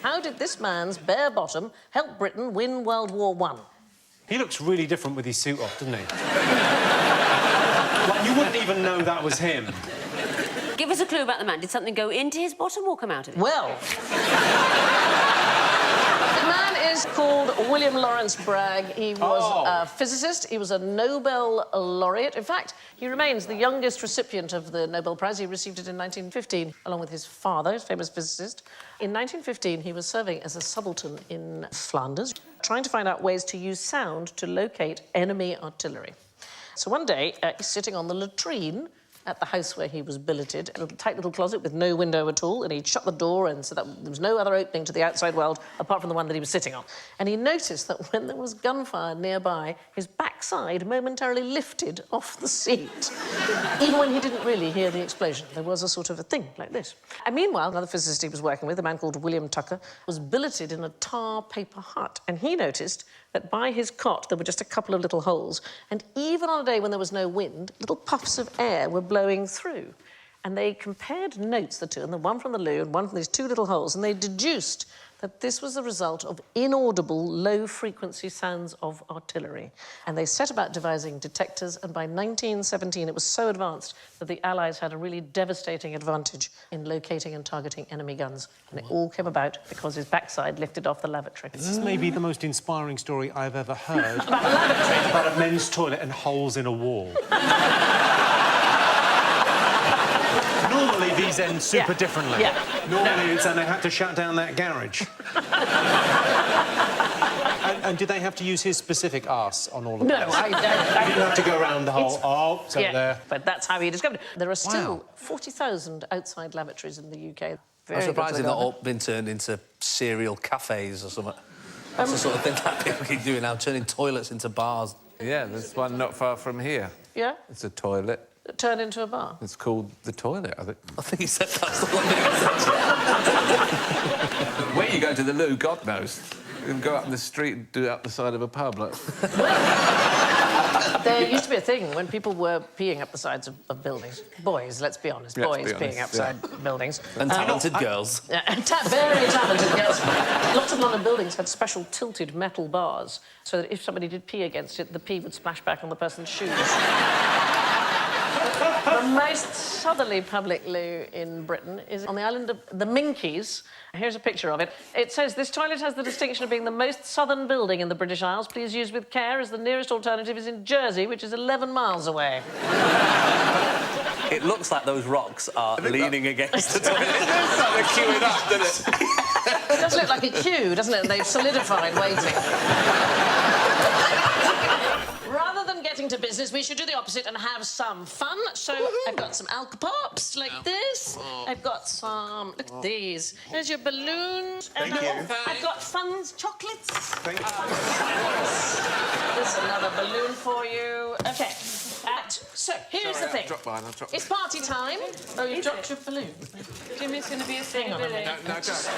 How did this man's bare bottom help Britain win World War I? He looks really different with his suit off, doesn't he? Like, you wouldn't even know that was him. Give us a clue about the man. Did something go into his bottom or come out of it? Well... The man is called William Lawrence Bragg. He was a physicist. He was a Nobel laureate. In fact, he remains the youngest recipient of the Nobel Prize. He received it in 1915, along with his father, his famous physicist. In 1915, he was serving as a subaltern in Flanders, trying to find out ways to use sound to locate enemy artillery. So one day, he's sitting on the latrine at the house where he was billeted, a tight little closet with no window at all, and he'd shut the door, and so that there was no other opening to the outside world apart from the one that he was sitting on. And he noticed that when there was gunfire nearby, his backside momentarily lifted off the seat. Even when he didn't really hear the explosion, there was a sort of a thing like this. And meanwhile, another physicist he was working with, a man called William Tucker, was billeted in a tar paper hut, and he noticed that by his cot there were just a couple of little holes, and even on a day when there was no wind, little puffs of air were blowing through. And they compared notes, the two, and the one from the loo and one from these two little holes, and they deduced that this was the result of inaudible, low-frequency sounds of artillery. And they set about devising detectors, and by 1917 it was so advanced that the Allies had a really devastating advantage in locating and targeting enemy guns. And it all came about because his backside lifted off the lavatory. This is maybe the most inspiring story I've ever heard. About the lavatory? About a men's toilet and holes in a wall. Normally, these end super differently. Yeah. Normally, it's and they had to shut down that garage. and did they have to use his specific arse on all of No, this? I didn't have to go around the whole... Oh, so there. But that's how he discovered it. There are still 40,000 outside lavatories in the UK. I'm surprised they've not all been turned into serial cafes or something. That's the sort of thing that people keep doing now, turning toilets into bars. Yeah, there's one not far from here. Yeah? It's a toilet. Turn into a bar? It's called the toilet, I think. I think he said that's the one that Where you go to the loo, God knows. You can go up in the street and do it up the side of a pub, like... There used to be a thing when people were peeing up the sides of buildings. Boys, let's be honest, boys peeing upside buildings. And talented girls. Yeah, very talented girls. Lots of London buildings had special tilted metal bars so that if somebody did pee against it, the pee would splash back on the person's shoes. The most southerly public loo in Britain is on the island of the Minkies. Here's a picture of it. It says, this toilet has the distinction of being the most southern building in the British Isles. Please use with care, as the nearest alternative is in Jersey, which is 11 miles away. It looks like those rocks are leaning against the toilet. It's like they're queuing up, doesn't it? It does look like a queue, doesn't it? They've solidified waiting. Rather than getting to business, we should do the opposite and have some fun. So I've got some Alka-Pops like this. I've got some... Look at these. There's your balloons. Thank you. I've got Fun's chocolates. Thank you. There's another balloon for you. OK. So, here's the thing. I'll drop mine, I'll drop mine. It's party time. Oh, you dropped your balloon. Jimmy's going to be a Hang on a minute. No, don't.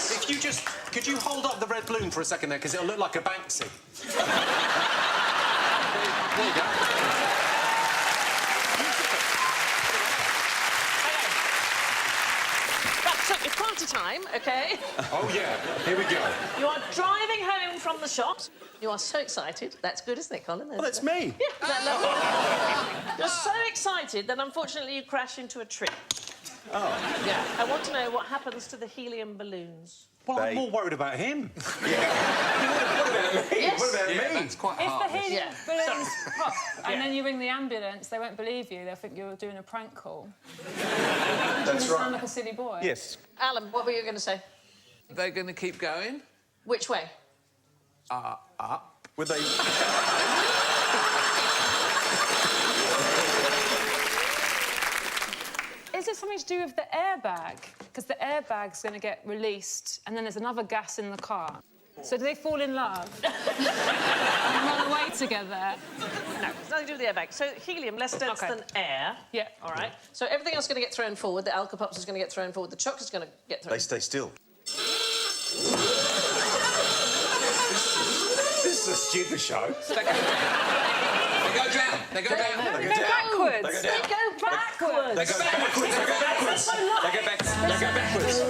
If you just... Could you hold up the red balloon for a second there, because it'll look like a Banksy. There you go. Right, so it's party time, OK? Oh, yeah. Here we go. You are driving home from the shops. You are so excited. That's good, isn't it, Colin? Well, that's me. Yeah, isn't that lovely? You're so excited that, unfortunately, you crash into a tree. Oh. Yeah. I want to know what happens to the helium balloons. Well, I'm more worried about him. What about me? Yes. What about me? That's quite If hard. the helium balloons pop and Yeah. then you ring the ambulance, they won't believe you. They'll think you're doing a prank call. That's You sound like a silly boy. Yes. Alan, what were you going to say? They're going to keep going? Which way? Up. Would they... Is it something to do with the airbag? Because the airbag's going to get released and then there's another gas in the car. So do they fall in love? and run away together? No, it's nothing to do with the airbag. So helium, less dense than air. Yeah. All right. So everything else is going to get thrown forward. The Alka-Pops is going to get thrown forward. The chocolate's going to get thrown... They stay still. stupid show. They go down. They go down. They go backwards. They go backwards. They go backwards. They go backwards. They go backwards. They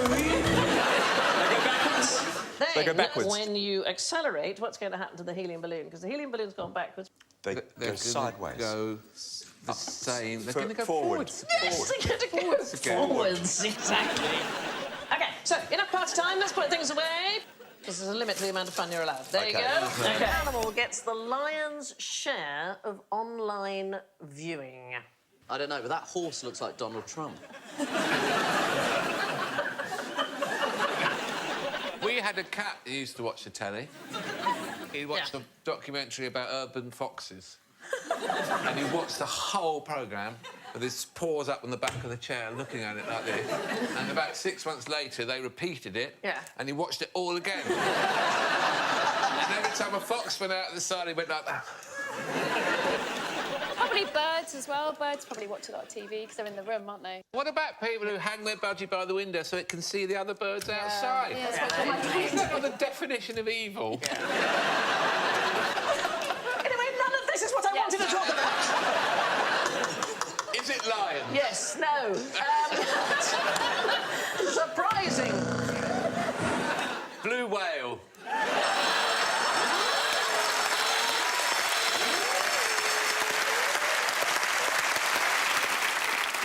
go backwards. Then, They go backwards. when you accelerate, what's going to happen to the helium balloon? Because the helium balloon's gone backwards. They They're go gonna sideways. Go the same. They're going to go Forwards. Yes, they're going to go forwards, exactly. OK, so enough party time. Let's put things away. There's a limit to the amount of fun you're allowed. There you go. OK. Animal gets the lion's share of online viewing. I don't know, but that horse looks like Donald Trump. We had a cat who used to watch the telly. He watched a documentary about urban foxes. And he watched the whole programme with his paws up on the back of the chair looking at it like this. And about 6 months later, they repeated it. Yeah. And he watched it all again. And every time a fox went out of the side, he went like that. Probably birds as well. Birds probably watch a lot of TV because they're in the room, aren't they? What about people who hang their budgie by the window so it can see the other birds outside? Yeah, that's what I Isn't that not the definition of evil? Anyway, none of this is what I wanted to talk about. Is it lions? Yes, no. Surprising. Blue whale.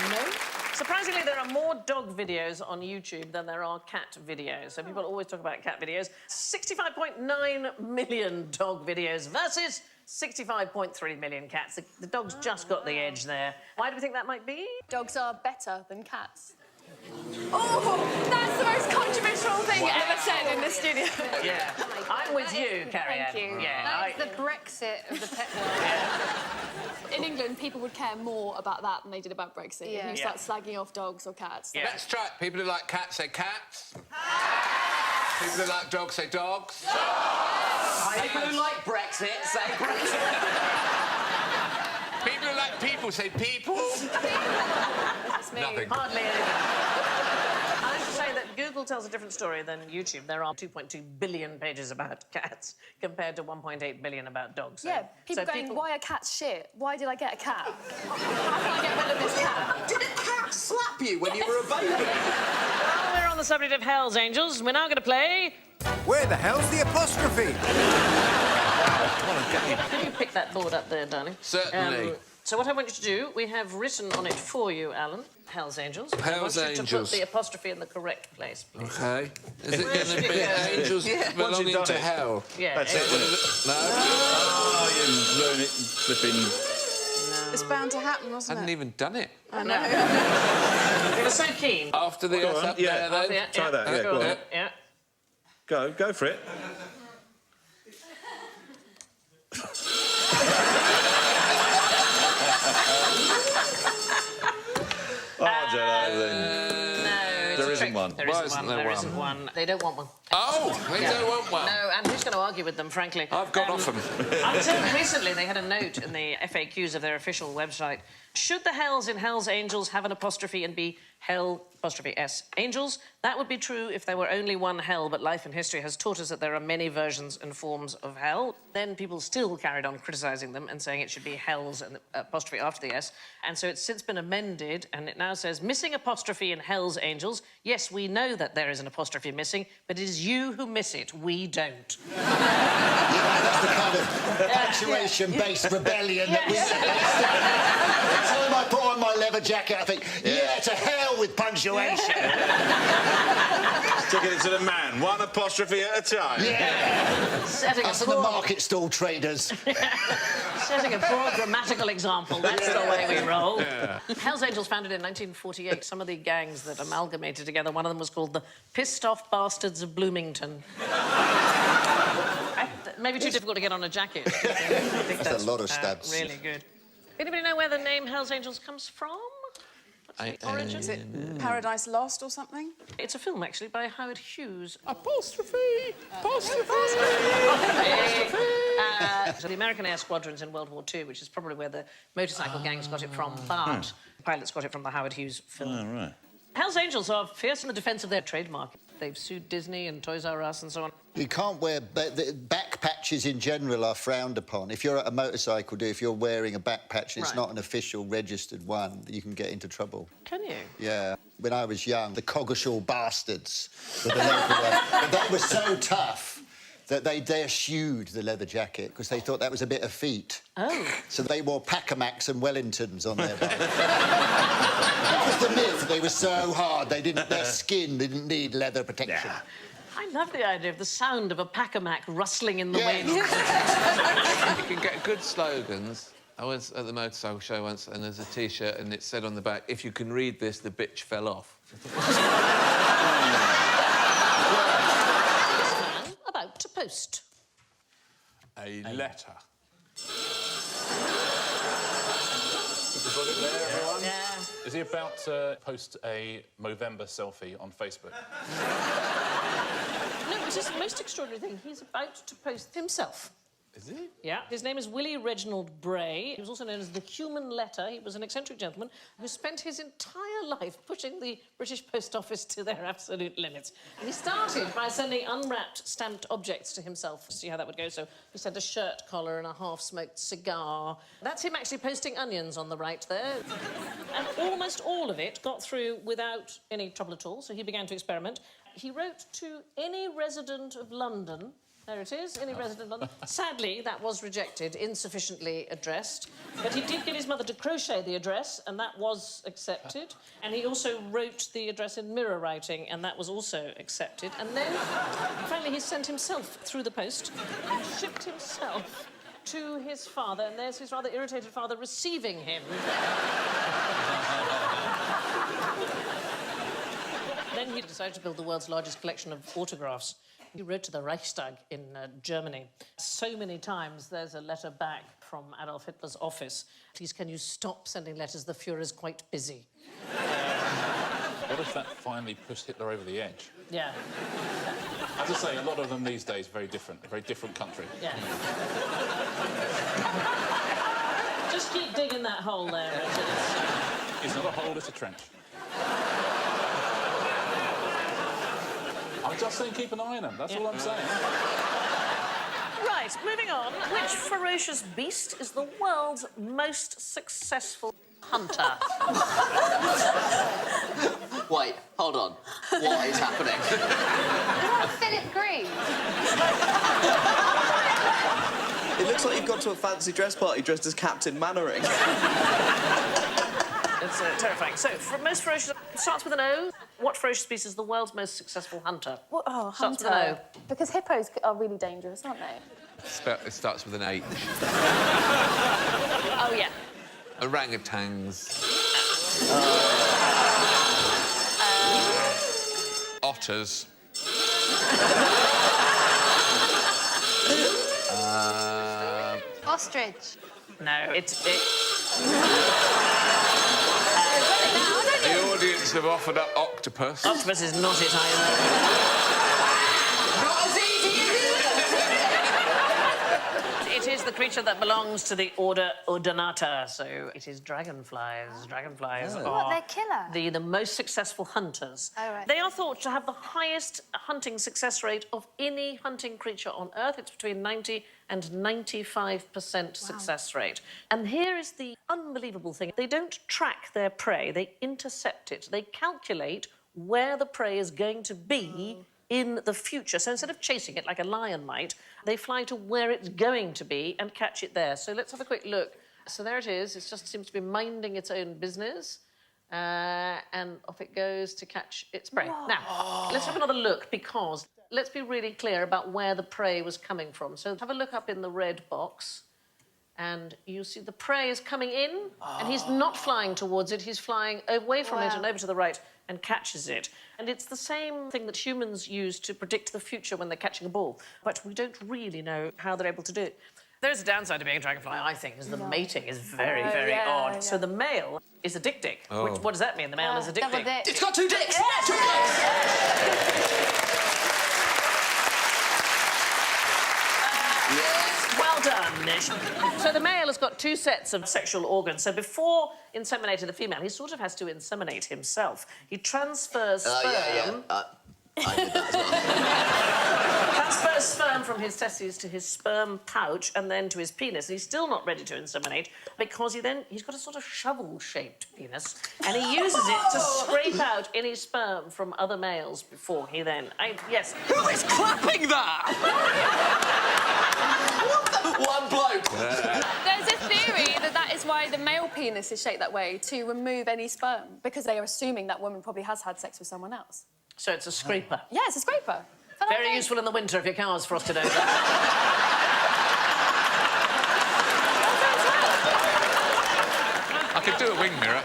No. Surprisingly, there are more dog videos on YouTube than there are cat videos. So people always talk about cat videos. 65.9 million dog videos versus 65.3 million cats. The dog's just got the edge there. Why do we think that might be? Dogs are better than cats. Oh, that's the most controversial thing ever said in the studio. Yeah. I'm with you, Carrie. Thank you. Yeah. That's the Brexit of the pet world. In England, people would care more about that than they did about Brexit. Yeah. If you start slagging off dogs or cats. Yeah. Let's try it. People who like cats say cats. People who like dogs say dogs. People who like Brexit say Brexit. People who like people say people. That's me. Nothing. Hardly anything. I have to say that Google tells a different story than YouTube. There are 2.2 billion pages about cats compared to 1.8 billion about dogs. Yeah, people so going, why are cats shit? Why did I get a cat? How can I get rid of this cat? Did a cat slap you when you were a baby? Well, we're on the subject of Hell's Angels. We're now going to play... Where the hell's the apostrophe? Can you pick that board up there, darling? Certainly. So what I want you to do, we have written on it for you, Alan, Hell's Angels. Hell's I want you to Angels. put the apostrophe in the correct place, please. OK. Is it going to be angels belonging to hell? Yeah. That's it, isn't it? No? Oh, you learn it flipping... It's bound to happen, I wasn't hadn't it? even done it. I know. You were so keen. After the Go S on, up yeah. there, then. Try that, yeah, go on. Yeah. Go for it. Oh, I don't know, then. No, it's There a isn't trick. one. There Why isn't isn't one. there There one? isn't one. They don't want one. Oh, they don't want one. No, and who's going to argue with them, frankly? I've got off them. Until recently, they had a note in the FAQs of their official website. Should the Hells in Hell's Angels have an apostrophe and be Hell apostrophe S Angels? That would be true if there were only one Hell, but life and history has taught us that there are many versions and forms of Hell. Then people still carried on criticising them and saying it should be Hells and apostrophe after the S. And so it's since been amended, and it now says missing apostrophe in Hell's Angels. Yes, we know that there is an apostrophe missing, but it is you who miss it. We don't. That's the kind of punctuation-based rebellion that we... Every time I put on my leather jacket, I think, yeah, to hell with punctuation. Taking it to the man, one apostrophe at a time. Yeah. Setting Us a and the poor, market stall traders. setting a poor grammatical example. That's the way we roll. Hell's Angels founded in 1948. Some of the gangs that amalgamated together, one of them was called the Pissed Off Bastards of Bloomington. Maybe too difficult to get on a jacket. I think That's a lot of stabs. Really good. Anybody know where the name Hell's Angels comes from? Origin? Is it Paradise Lost or something? It's a film, actually, by Howard Hughes. Apostrophe! Apostrophe! So the American air squadrons in World War II, which is probably where the motorcycle gangs got it from, but pilots got it from the Howard Hughes film. Oh, right. Hell's Angels are fierce in the defence of their trademark. They've sued Disney and Toys R Us and so on. You can't wear back back patches in general are frowned upon. If you're at a motorcycle, if you're wearing a back patch and it's not an official registered one, you can get into trouble. Can you? Yeah. When I was young, the Coggeshall bastards were the local ones. They were so tough that they eschewed the leather jacket because they thought that was a bit effete. Oh. So they wore Pacamacs and Wellingtons on their back. That was the myth. They were so hard, their skin didn't need leather protection. Yeah. I love the idea of the sound of a Pacamac rustling in the wind. You can get good slogans. I was at the motorcycle show once and there's a T-shirt and it said on the back, if you can read this, the bitch fell off. About to post. A letter. Got it there, everyone? Yeah. Is he about to post a Movember selfie on Facebook? No, which is the most extraordinary thing. He's about to post himself. Is he? Yeah. His name is Willie Reginald Bray. He was also known as the Human Letter. He was an eccentric gentleman who spent his entire life pushing the British Post Office to their absolute limits. And he started by sending unwrapped stamped objects to himself to see how that would go. So he sent a shirt collar and a half-smoked cigar. That's him actually posting onions on the right there. And almost all of it got through without any trouble at all, so he began to experiment. He wrote to any resident of London. There it is, any resident of London. Sadly, that was rejected, insufficiently addressed. But he did get his mother to crochet the address, and that was accepted. And he also wrote the address in mirror writing, and that was also accepted. And then, finally, he sent himself through the post and shipped himself to his father, and there's his rather irritated father receiving him. Then he decided to build the world's largest collection of autographs. He wrote to the Reichstag in Germany. So many times there's a letter back from Adolf Hitler's office. Please, can you stop sending letters? The Fuhrer's quite busy. What if that finally pushed Hitler over the edge? Yeah. As I say, a lot of them these days very different. A very different country. Yeah. Just keep digging that hole there, Richard. It's not a hole, it's a trench. I'm just saying keep an eye on them, that's all I'm saying. Right, moving on. Which ferocious beast is the world's most successful hunter? Wait, hold on. What is happening? Is that Philip Green? It looks like you've gone to a fancy dress party dressed as Captain Mannering. It's terrifying. So, most ferocious... It starts with an O. What ferocious beast is the world's most successful hunter? What, starts hunter. with an O. Because hippos are really dangerous, aren't they? It starts with an H. Oh, yeah. Orangutans. Otters. Ostrich. No, it's... The audience have offered up octopus. Octopus is not it either. Not as easy as It is the creature that belongs to the order Odonata, so it is dragonflies. Dragonflies are What, they're killer? the most successful hunters. Oh, right. They are thought to have the highest hunting success rate of any hunting creature on Earth. It's between 90 and 95% success rate. And here is the unbelievable thing. They don't track their prey, they intercept it. They calculate where the prey is going to be in the future. So instead of chasing it like a lion might, they fly to where it's going to be and catch it there. So let's have a quick look. So there it is. It just seems to be minding its own business. And off it goes to catch its prey. Whoa. Now, let's have another look, because let's be really clear about where the prey was coming from. So have a look up in the red box, and you see the prey is coming in, and he's not flying towards it, he's flying away from it and over to the right and catches it. And it's the same thing that humans use to predict the future when they're catching a ball, but we don't really know how they're able to do it. There's a downside to being a dragonfly, I think, is the mating is very, very odd. Yeah. So the male is a dick. Oh. What does that mean? The male is a dick. It's got two dicks! Yeah. Two dicks! Well done, Nish. So the male has got two sets of sexual organs. So before inseminating the female, he sort of has to inseminate himself. He transfers sperm... I did that as well. transfers sperm from his testes to his sperm pouch and then to his penis. He's still not ready to inseminate because he's got a sort of shovel-shaped penis and he uses it to scrape out any sperm from other males before he then... yes. Who is clapping that? One bloke. There's a theory that is why the male penis is shaped that way, to remove any sperm, because they are assuming that woman probably has had sex with someone else. So it's a scraper? Yeah, it's a scraper. Very useful in the winter if your car's frosted over. I could do a wing mirror.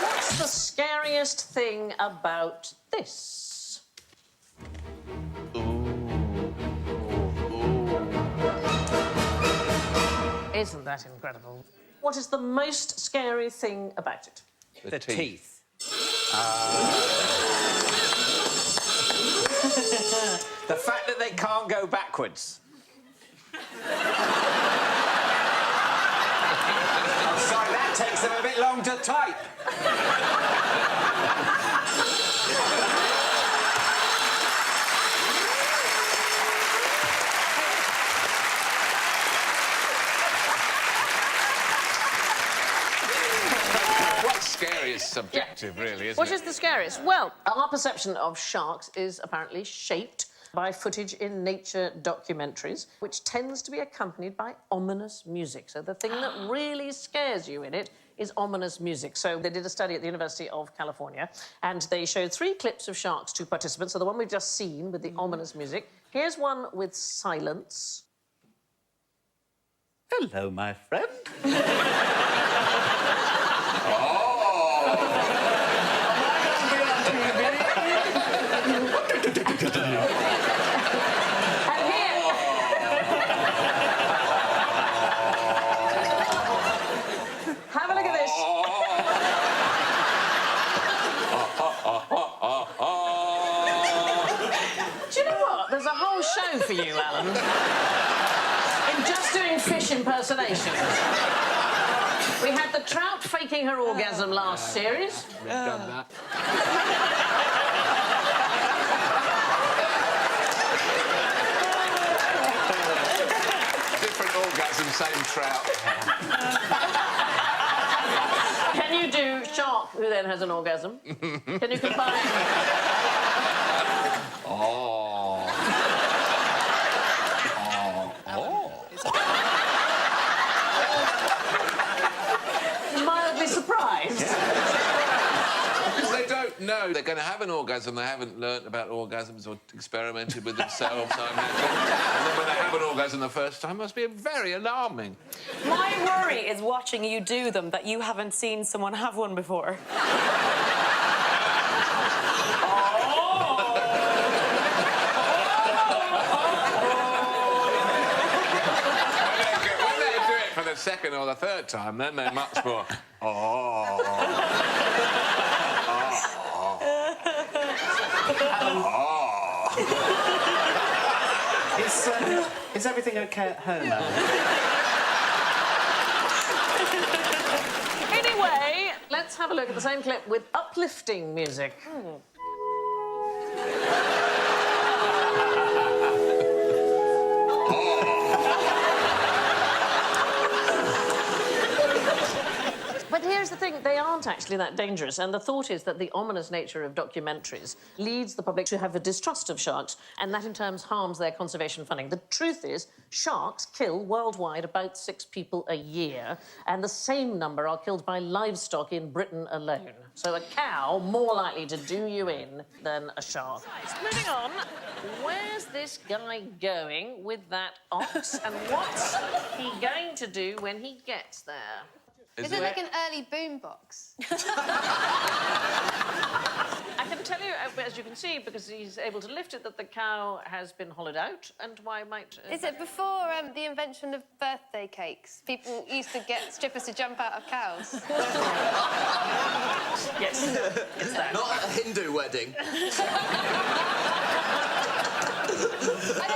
What's the scariest thing about this? Isn't that incredible? What is the most scary thing about it? The teeth. The fact that they can't go backwards. I'm sorry, that takes them a bit long to type. Scary is subjective, really, isn't What it? is the scariest? Well, our perception of sharks is apparently shaped by footage in nature documentaries, which tends to be accompanied by ominous music. So the thing that really scares you in it is ominous music. So they did a study at the University of California, and they showed 3 clips of sharks to participants. So the one we've just seen with the ominous music. Here's one with silence. Hello, my friend. Have a look at this. Do you know what? There's a whole show for you, Alan. In just doing fish impersonations. We had the trout faking her orgasm last series. We've done that. Different orgasm, same trout. Can you do shark who then has an orgasm? Can you combine? Mildly surprised. Because they don't know they're going to have an orgasm. They haven't learnt about orgasms or experimented with themselves. And then when they have an orgasm the first time, it must be very alarming. My worry is watching you do them, that you haven't seen someone have one before. When they do it for the second or the third time, then they're much more... Is everything okay at home, Alan? Anyway, let's have a look at the same clip with uplifting music. But here's the thing, they aren't actually that dangerous, and the thought is that the ominous nature of documentaries leads the public to have a distrust of sharks, and that in turn harms their conservation funding. The truth is, sharks kill worldwide about 6 people a year, and the same number are killed by livestock in Britain alone. So a cow more likely to do you in than a shark. Moving on, where's this guy going with that ox, and what's he going to do when he gets there? Is it like an early boombox? I can tell you, as you can see, because he's able to lift it, that the cow has been hollowed out, and why might... Is it before the invention of birthday cakes? People used to get strippers to jump out of cows. Yes, it's that. Not at a Hindu wedding. I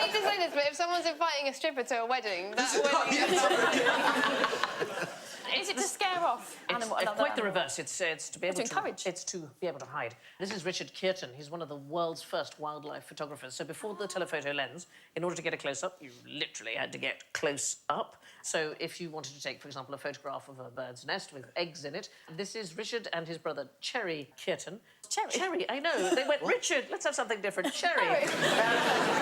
hate to say this, but if someone's inviting a stripper to a wedding, that wedding... Is it to scare off animal? It's another quite the animal? reverse. It's to be able To encourage. It's to be able to hide. This is Richard Kearton. He's one of the world's first wildlife photographers. So before the telephoto lens, in order to get a close-up, you literally had to get close up. So if you wanted to take, for example, a photograph of a bird's nest with eggs in it, this is Richard and his brother Cherry Kearton. Cherry, I know. They went, Richard, let's have something different. Cherry.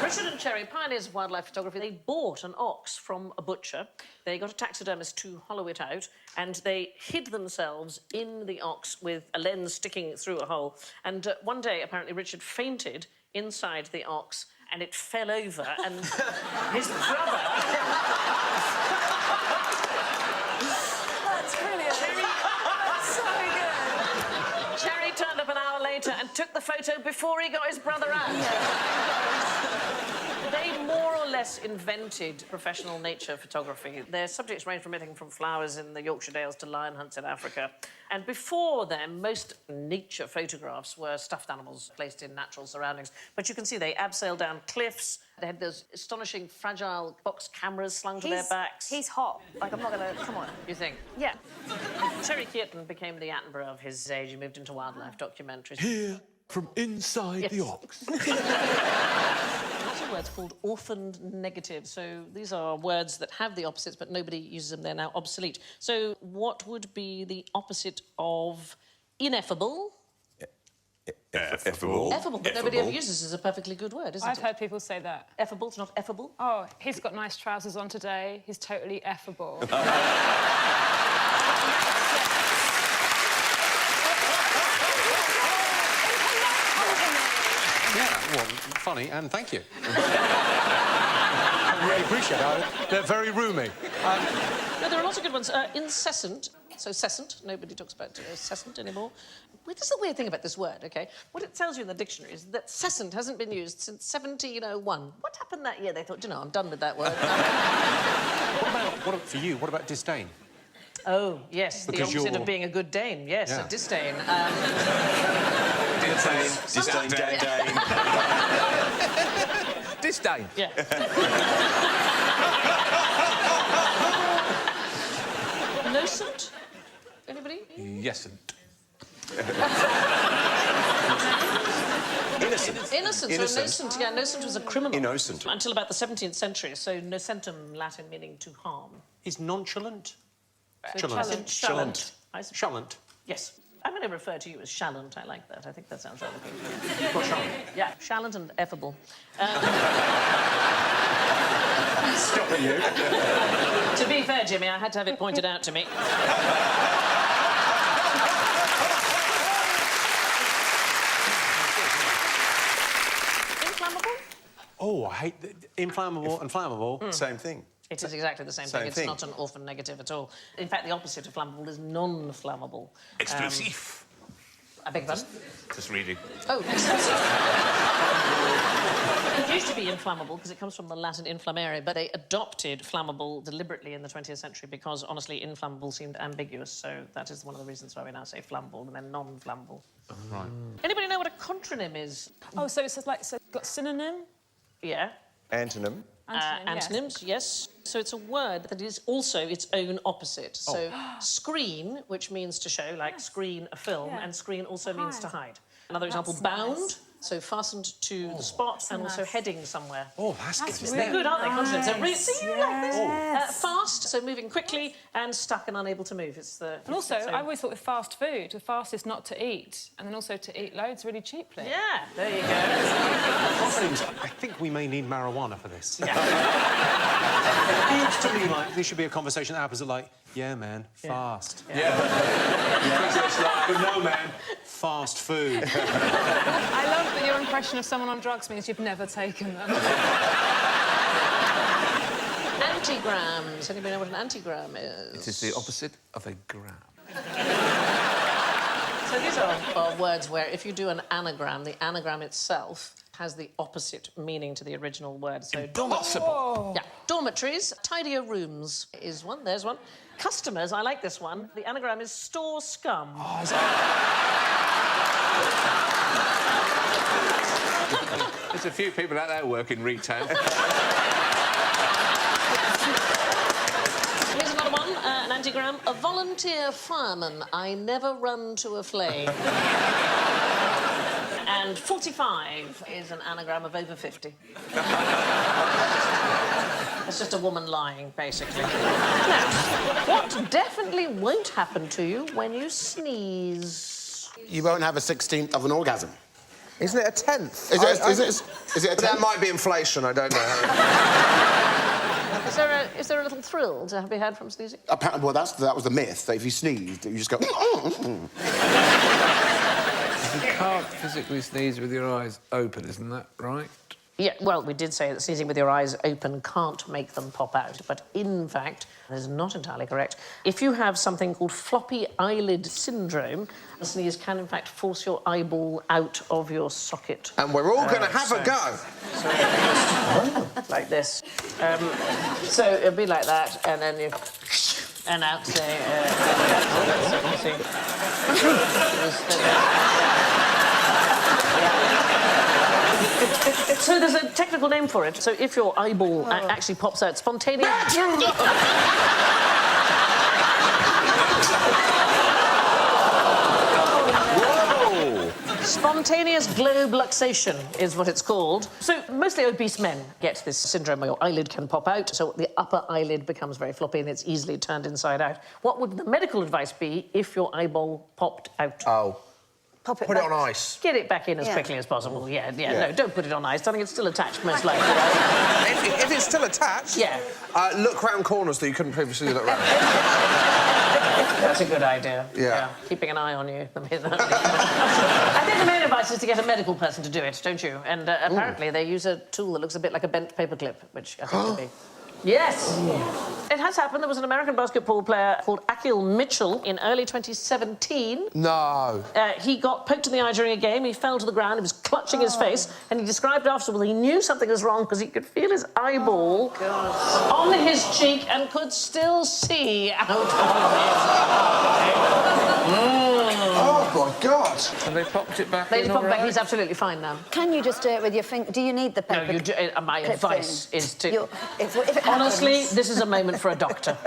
Richard and Cherry, pioneers of wildlife photography, they bought an ox from a butcher. They got a taxidermist to hollow it out, and they hid themselves in the ox with a lens sticking through a hole. And one day, apparently, Richard fainted inside the ox, and it fell over, and his brother... That's brilliant. That's so good. Cherry turned up an hour later and took the photo before he got his brother out. They more or less invented professional nature photography. Their subjects range from everything from flowers in the Yorkshire Dales to lion hunts in Africa. And before them, most nature photographs were stuffed animals placed in natural surroundings. But you can see they abseiled down cliffs. They had those astonishing fragile box cameras slung to their backs. He's hot. Like, I'm not going to... Come on. You think? Yeah. Cherry Kearton became the Attenborough of his age. He moved into wildlife documentaries. Here, from inside the ox. Lots of words called orphaned negative. So these are words that have the opposites, but nobody uses them. They're now obsolete. So what would be the opposite of ineffable? Effable. Effable, but nobody ever uses as a perfectly good word, isn't it? I've heard people say that. Effable, it's not effable? Oh, he's got nice trousers on today. He's totally effable. Yeah, well, funny, and thank you. I really appreciate it. They're very roomy. No, there are lots of good ones. Incessant. So cessant. Nobody talks about cessant anymore. Well, this is the weird thing about this word, OK? What it tells you in the dictionary is that cessant hasn't been used since 1701. What happened that year? They thought, you know, I'm done with that word. For you, what about disdain? Oh, yes, Because the opposite you're... of being a good Dane, yes, Yeah. a disdain. Disdain, Dane. Disdain. Yeah. Innocent? Anybody? Yesn't. Innocent. Innocent. So innocent, yeah, innocent was a criminal. Innocent. Until about the 17th century, so nocentum, Latin meaning to harm. Is nonchalant? Chalant. Chalant. Yes. I'm going to refer to you as Shallant. I like that. I think that sounds rather good. Well, Chalant. Yeah, Shallant and effable. Stopping you. To be fair, Jimmy, I had to have it pointed out to me. Inflammable? Oh, I hate... Inflammable and flammable. Same thing. It is exactly the same thing. It's not an orphan negative at all. In fact, the opposite of flammable is non-flammable. Explosive. I beg your pardon? Just reading. Oh, explosive. It used to be inflammable because it comes from the Latin inflammare, but they adopted flammable deliberately in the 20th century because, honestly, inflammable seemed ambiguous, so that is one of the reasons why we now say flammable and then non-flammable. Right. Anybody know what a contronym is? Oh, so it's like, so got synonym? Yeah. Antonym. Antonyms, yes. So it's a word that is also its own opposite. So screen, which means to show, like screen a film, and screen also means to hide. Another example, bound. So fastened to the spot and also heading somewhere. Oh, that's good. They're good, aren't they? Consonants. They're really... See, you like this? Fast, so moving quickly, and stuck and unable to move. It's the... And also, I always thought with fast food, the fast is not to eat, and then also to eat loads really cheaply. Yeah, there you go. I think we may need marijuana for this. Yeah. It looks to me like there should be a conversation that happens at, like, yeah, man, fast. Yeah. But no, man, fast food. I love that your impression of someone on drugs means you've never taken them. Antigrams. Anybody know what an antigram is? It is the opposite of a gram. So these are words where if you do an anagram, the anagram itself has the opposite meaning to the original word. So Impossible. Yeah. Dormitories, tidier rooms is one. There's one. Customers, I like this one. The anagram is store scum. Oh, There's a few people out there working retail. Here's another one, an Antigram, a volunteer fireman. I never run to a flame. And 45 is an anagram of over 50. It's just a woman lying, basically. Now, what definitely won't happen to you when you sneeze? You won't have a 16th of an orgasm. Isn't it a 10th? Is it a 10th? That might be inflation, I don't know. Is there a little thrill to be had from sneezing? Apparently, well, that was the myth, that if you sneezed, you just go... You can't physically sneeze with your eyes open, isn't that right? Yeah, well, we did say that sneezing with your eyes open can't make them pop out, but in fact, that is not entirely correct. If you have something called floppy eyelid syndrome, a sneeze can, in fact, force your eyeball out of your socket. And we're all going to have a go. Like this. So it'll be like that, and then you... And out, say... So there's a technical name for it. So if your eyeball actually pops out spontaneous... Spontaneous globe luxation is what it's called. So mostly obese men get this syndrome where your eyelid can pop out, so the upper eyelid becomes very floppy and it's easily turned inside out. What would the medical advice be if your eyeball popped out? Oh. Put it on ice. Get it back in as quickly as possible. Yeah, no, don't put it on ice. I think it's still attached, most likely. If it's still attached, look round corners that you couldn't previously look round. That's a good idea. Yeah. Keeping an eye on you. I think the main advice is to get a medical person to do it, don't you? And apparently they use a tool that looks a bit like a bent paperclip, which I think could be... Yes! It has happened. There was an American basketball player called Akil Mitchell in early 2017. No. He got poked in the eye during a game. He fell to the ground. He was clutching his face. And he described afterwards he knew something was wrong because he could feel his eyeball on his cheek and could still see out of his eye. Oh, my God. Have they popped it back They in popped all back. right? He's absolutely fine now. Can you just do it with your finger? Do you need the paper? No, you do, my clips advice in? is to... If it Honestly, happens... this is a moment for a doctor.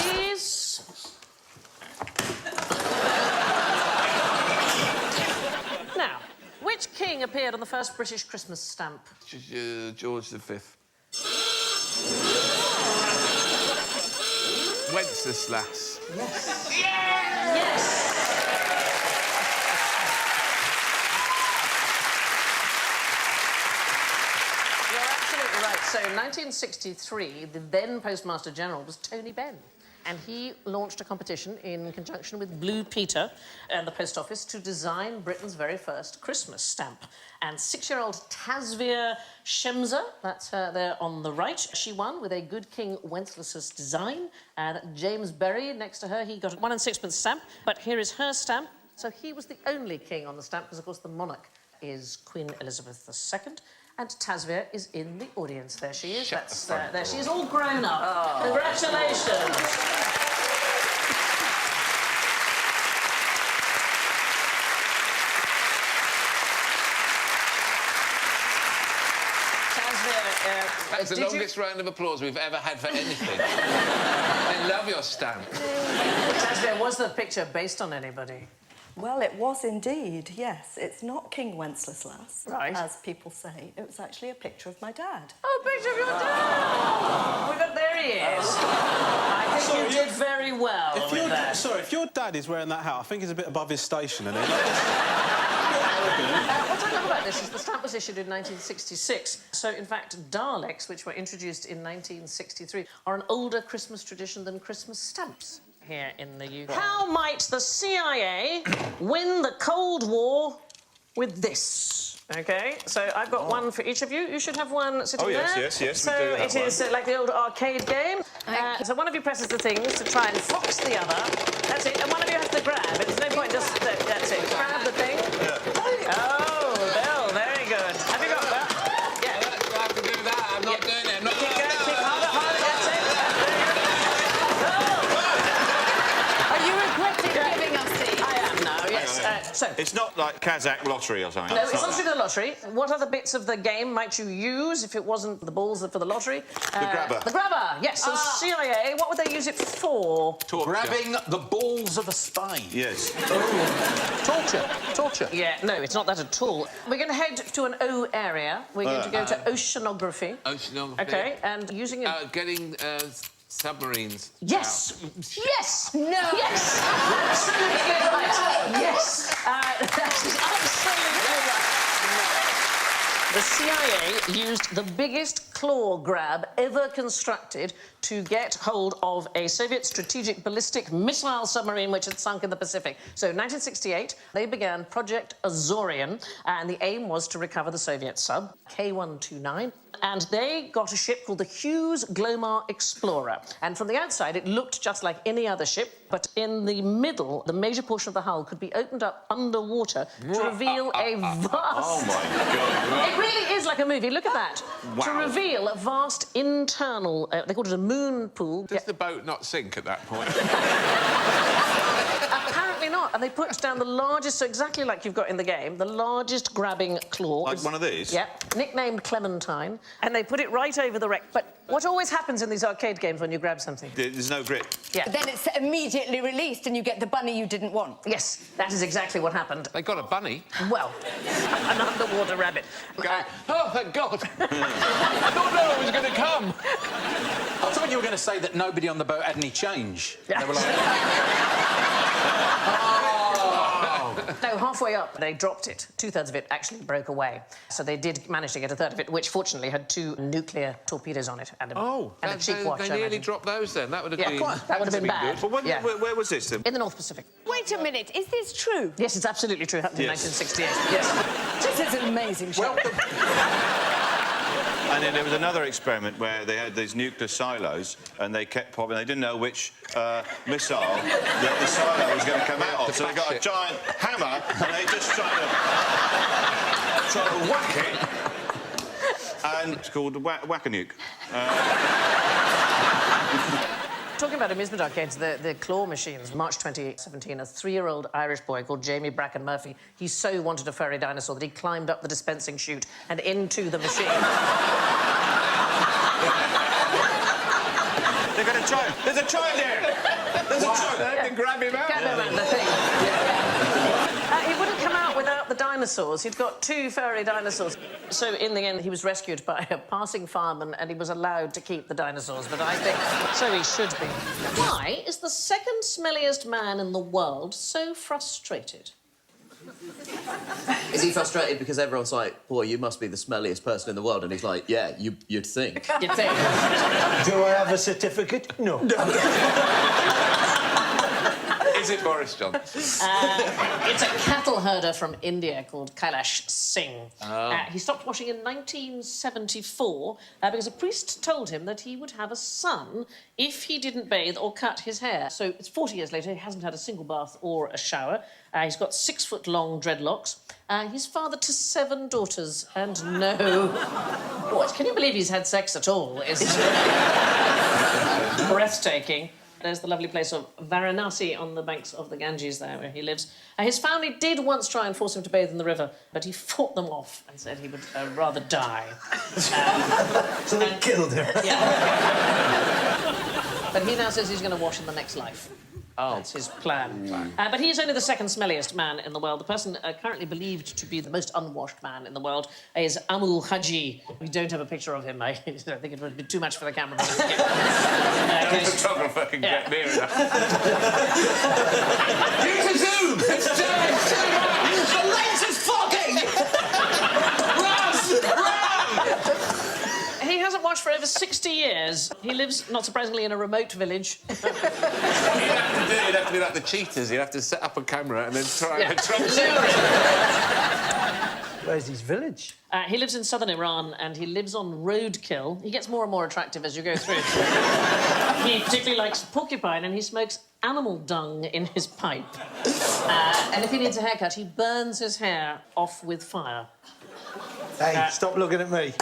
Please. Now, which king appeared on the first British Christmas stamp? George V. Wenceslas. Yes. Yes. Right, so in 1963, the then Postmaster General was Tony Benn, and he launched a competition in conjunction with Blue Peter and the Post Office to design Britain's very first Christmas stamp. And 6-year-old Tasvia Shemza, that's her there on the right, she won with a Good King Wenceslas design. And James Berry, next to her, he got a 1 6 stamp, but here is her stamp. So he was the only king on the stamp, because, of course, the monarch is Queen Elizabeth II. And Tasvia is in the audience. There she is. There she is, all grown up. Oh. Congratulations. That's the longest round of applause we've ever had for anything. I love your stamp. Tasvia, was the picture based on anybody? Well, it was indeed, yes. It's not King Wenceslas, as people say. It was actually a picture of my dad. Oh, a picture of your dad! Oh, there he is. I think you did very well with that. Sorry, if your dad is wearing that hat, I think he's a bit above his station, isn't he? What I love about this is the stamp was issued in 1966. So, in fact, Daleks, which were introduced in 1963, are an older Christmas tradition than Christmas stamps here in the UK. How might the CIA win the Cold War with this? OK, so I've got one for each of you. You should have one sitting there. Yes, So we do have it is like the old arcade game. So one of you presses the things to try and fox the other. That's it. And one of you has to grab it. There's no point just... That's it. Grab the thing. Oh, Bill, very good. Have you got that? Yeah. I have to do that. I'm not doing it. I'm not doing it. Keep harder, that's it. Are you regretting giving us these? I am now, yes. so... It's not like Kazakh lottery or something. No, it's not the lottery. What other bits of the game might you use if it wasn't the balls for the lottery? The grabber. The grabber, yes. So the CIA, what would they use it for? Torture. Grabbing the balls of a spy. Yes. Torture. Yeah, no, it's not that at all. We're going to head to an O area. We're going to go to oceanography. Oceanography. OK, and using a... getting submarines. Yes! out. Yes! No! Yes! Absolutely right! Yes! That is absolutely right. The CIA used the biggest claw grab ever constructed to get hold of a Soviet strategic ballistic missile submarine which had sunk in the Pacific. So, in 1968, they began Project Azorian, and the aim was to recover the Soviet sub, K-129, and they got a ship called the Hughes Glomar Explorer. And from the outside, it looked just like any other ship, but in the middle, the major portion of the hull could be opened up underwater to reveal a vast... Oh, my God. It really is like a movie. Look at that. Wow. To reveal a vast internal... they called it a moon pool. Does the boat not sink at that point? Apparently not. And they put down the largest, so exactly like you've got in the game, the largest grabbing claw. Like one of these? Yep. Nicknamed Clementine. And they put it right over the wreck. But what always happens in these arcade games when you grab something? There's no grip. Yeah. Then it's immediately released and you get the bunny you didn't want. Yes, that is exactly what happened. They got a bunny. Well, an underwater rabbit. Oh, thank God. I thought no one was going to come. I thought you were going to say that nobody on the boat had any change. Yeah. They were like... No, halfway up, they dropped it. Two-thirds of it actually broke away. So they did manage to get a third of it, which fortunately had 2 nuclear torpedoes on it and a, cheap watch. They nearly dropped those then. That would have been... That would have been bad. But where was this then? In the North Pacific. Wait a minute, is this true? Yes, it's absolutely true. Happened in 1968. Yes. This is an amazing show. And then there was another experiment where they had these nuclear silos and they kept popping. They didn't know which missile that the silo was going to come out of. So they got a giant hammer and they just tried to whack it. And it's called Whack-a-Nuke. Talking about amusement arcades, the claw machines, March 2017, a 3-year-old Irish boy called Jamie Bracken Murphy, he so wanted a furry dinosaur that he climbed up the dispensing chute and into the machine. They're going to try... There's a child there! There's a child there! To grab him out. Get him around the thing. He wouldn't come out without the dinosaurs. He'd got 2 furry dinosaurs. So, in the end, he was rescued by a passing fireman and he was allowed to keep the dinosaurs, but I think so he should be. Why is the second smelliest man in the world so frustrated? Is he frustrated because everyone's like, boy, you must be the smelliest person in the world? And he's like, yeah, you'd think. You'd think. Do I have a certificate? No. Is it Boris Johnson? It's a cattle herder from India called Kailash Singh. He stopped washing in 1974 because a priest told him that he would have a son if he didn't bathe or cut his hair. So it's 40 years later, he hasn't had a single bath or a shower. He's got 6-foot-long dreadlocks. He's father to 7 daughters and no boys. Can you believe he's had sex at all? It's breathtaking. There's the lovely place of Varanasi on the banks of the Ganges there, where he lives. His family did once try and force him to bathe in the river, but he fought them off and said he would rather die. So they killed him? Yeah. But he now says he's going to wash in the next life. Oh. That's his plan. But he is only the second smelliest man in the world. The person currently believed to be the most unwashed man in the world is Amul Haji. We don't have a picture of him. I don't think it would be too much for the camera. No photographer can get near enough. Use the zoom! It's too much! The lens is fogging! He hasn't washed for over 60 years. He lives, not surprisingly, in a remote village. You'd have to be like the cheaters. You'd have to set up a camera and then try and Where's his village? He lives in southern Iran and he lives on roadkill. He gets more and more attractive as you go through. He particularly likes porcupine and he smokes animal dung in his pipe. And if he needs a haircut, he burns his hair off with fire. Hey, stop looking at me.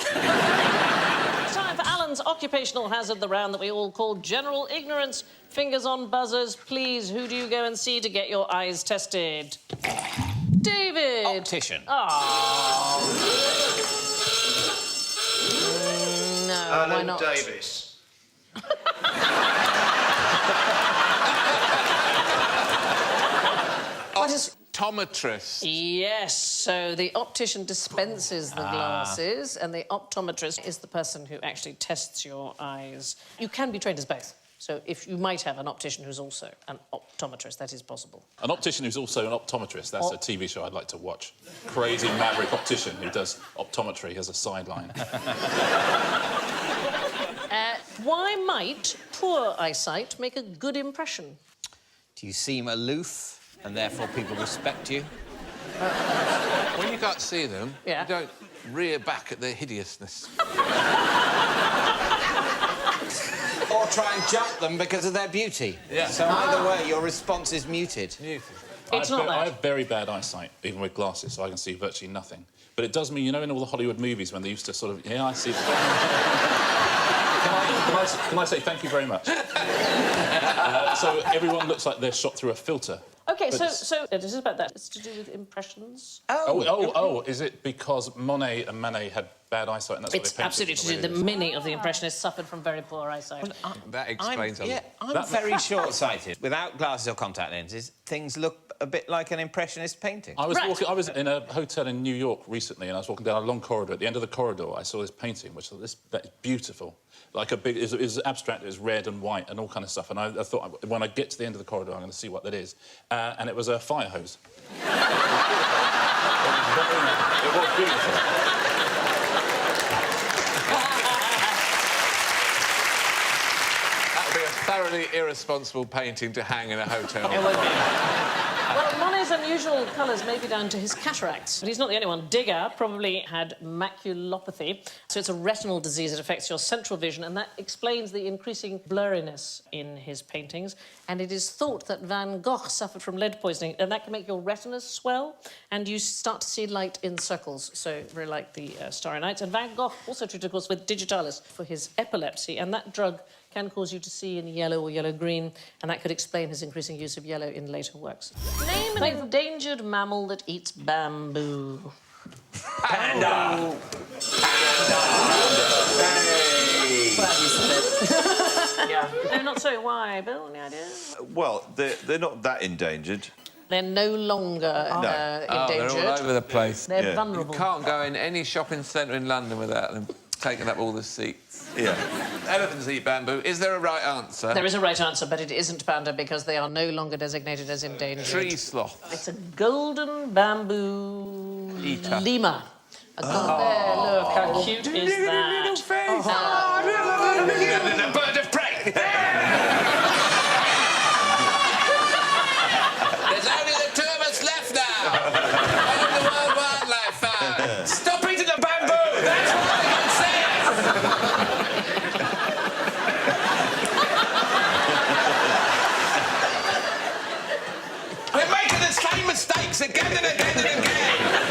It's time for Alan's occupational hazard, the round that we all call general ignorance. Fingers on buzzers, please. Who do you go and see to get your eyes tested? David. Optician. Oh. No, why not? Davies. Optometrist. Yes, so the optician dispenses the glasses and the optometrist is the person who actually tests your eyes. You can be trained as both. So if you might have an optician who's also an optometrist, that is possible. An optician who's also an optometrist, that's a TV show I'd like to watch. Crazy maverick optician who does optometry as a sideline. Why might poor eyesight make a good impression? Do you seem aloof and therefore people respect you? When you can't see them, Yeah. you don't rear back at their hideousness. Or try and jump them because of their beauty. Yeah. So either way, your response is muted. I have very bad eyesight, even with glasses, so I can see virtually nothing. But it does mean, you know, in all the Hollywood movies when they used to sort of... Yeah, I see... Can I say thank you very much? So everyone looks like they're shot through a filter. OK, so it is about that. It's to do with impressions. Oh, is it because Monet and Manet had bad eyesight and that's It's why they painted absolutely to do. Many of the Impressionists suffered from very poor eyesight. That explains a lot. I'm very short-sighted. Without glasses or contact lenses, things look a bit like an Impressionist painting. I was in a hotel in New York recently and I was walking down a long corridor. At the end of the corridor, I saw this painting, which was that is beautiful. Like a big... It was abstract, it was red and white and all kind of stuff. And I thought, when I get to the end of the corridor, I'm going to see what that is. And it was a fire hose. It was beautiful. That would be a thoroughly irresponsible painting to hang in a hotel. It would be. Well, Monet's unusual colours may be down to his cataracts, but he's not the only one. Degas probably had maculopathy, so it's a retinal disease that affects your central vision, and that explains the increasing blurriness in his paintings. And it is thought that Van Gogh suffered from lead poisoning, and that can make your retinas swell, and you start to see light in circles, so very like the Starry Nights. And Van Gogh also treated, of course, with digitalis for his epilepsy, and that drug can cause you to see in yellow or yellow-green, and that could explain his increasing use of yellow in later works. Name an endangered mammal that eats bamboo. Panda! Yeah. No, not so. Why, Bill? Any idea? Well, they're not that endangered. They're no longer endangered. They're all over the place. They're vulnerable. You can't go in any shopping centre in London without them taking up all the seats. Yeah. Elephants eat bamboo. Is there a right answer? There is a right answer, but it isn't panda because they are no longer designated as endangered. Tree sloth. It's a golden bamboo Eater. lemur. There, look, how cute is that? Little face. A bird of prey! There's only the two of us left now. I'm the World Wildlife Fund. Stop eating the bamboo! That's what I can say! We're making the same mistakes again and again and again.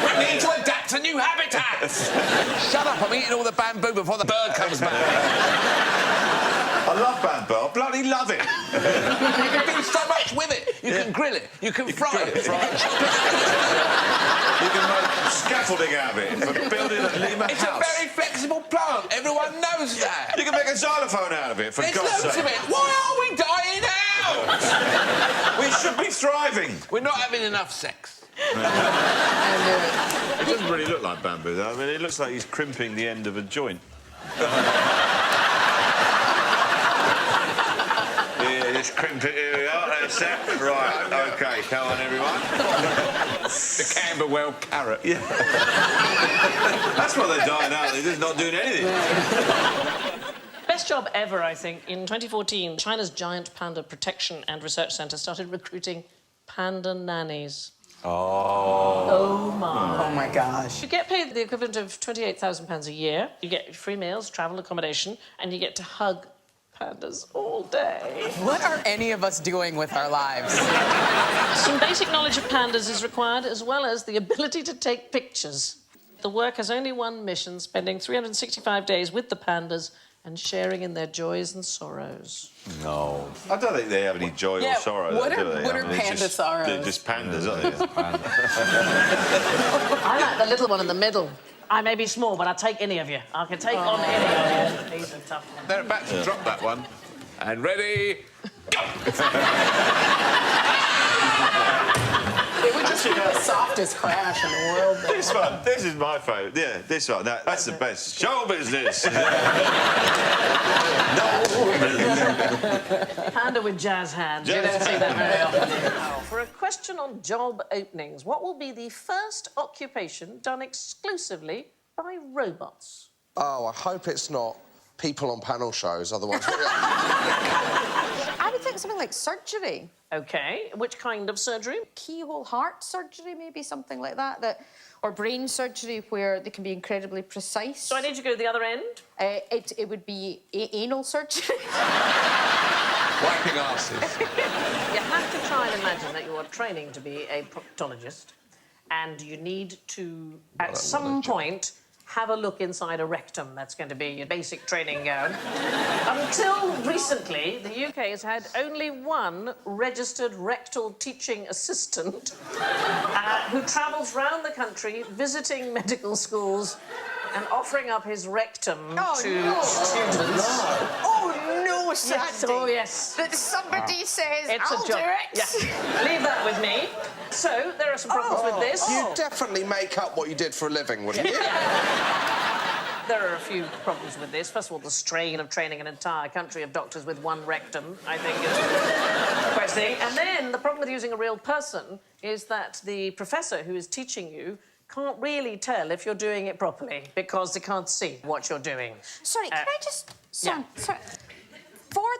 We need to adapt to new habitats. Shut up, I'm eating all the bamboo before the bird comes back. I love bamboo. I bloody love it. You can do so much with it. You can grill it. You can fry it. You can make scaffolding out of it for building a lemur It's house. a very flexible plant. Everyone knows that. You can make a xylophone out of it, for There's God's loads sake. of it. Why are we dying out? We should be thriving. We're not having enough sex. It doesn't really look like bamboo, though. I mean, it looks like he's crimping the end of a joint. Yeah, just crimp it. Here we are. That's it. Right. OK, come on, everyone. The Camberwell carrot. Yeah. That's why they're dying out. They're just not doing anything. Best job ever, I think. In 2014, China's giant panda protection and research centre started recruiting panda nannies. Oh, my. Oh, my gosh. You get paid the equivalent of £28,000 a year. You get free meals, travel accommodation, and you get to hug pandas all day. What are any of us doing with our lives? Some basic knowledge of pandas is required, as well as the ability to take pictures. The work has only one mission, spending 365 days with the pandas and sharing in their joys and sorrows. No. I don't think they have any joy Yeah, or sorrow, what do are- they? what are they're panda sorrows? They're just pandas, aren't they? I like the little one in the middle. I may be small, but I'll take any of you. I can take on any of you. These are tough ones. They're about to drop that one. And ready, go! It would just be the softest crash in the world. though. This one, this is my favourite. Yeah, this one. That's the best. Show business. Panda with jazz hands. You don't see that very often. For a question on job openings, what will be the first occupation done exclusively by robots? Oh, I hope it's not people on panel shows, otherwise... I would think something like surgery. OK. Which kind of surgery? Keyhole heart surgery, maybe something like that. Or brain surgery, where they can be incredibly precise. So I need to go to the other end? It would be anal surgery. Wiping arses. You have to try and imagine that you are training to be a proctologist and you need to, at some point, have a look inside a rectum. That's going to be your basic training gown. Until recently, the UK has had only one registered rectal teaching assistant who travels round the country visiting medical schools and offering up his rectum to students. Oh, no, Sandi. Yes, oh, yes. That somebody says, It's I'll a job. do it. Yeah. Leave that with me. So, there are some problems with this. You'd definitely make up what you did for a living, wouldn't you? There are a few problems with this. First of all, the strain of training an entire country of doctors with one rectum, I think, is quite a thing. And then the problem with using a real person is that the professor who is teaching you can't really tell if you're doing it properly because they can't see what you're doing. Sorry, can I just... Sorry. For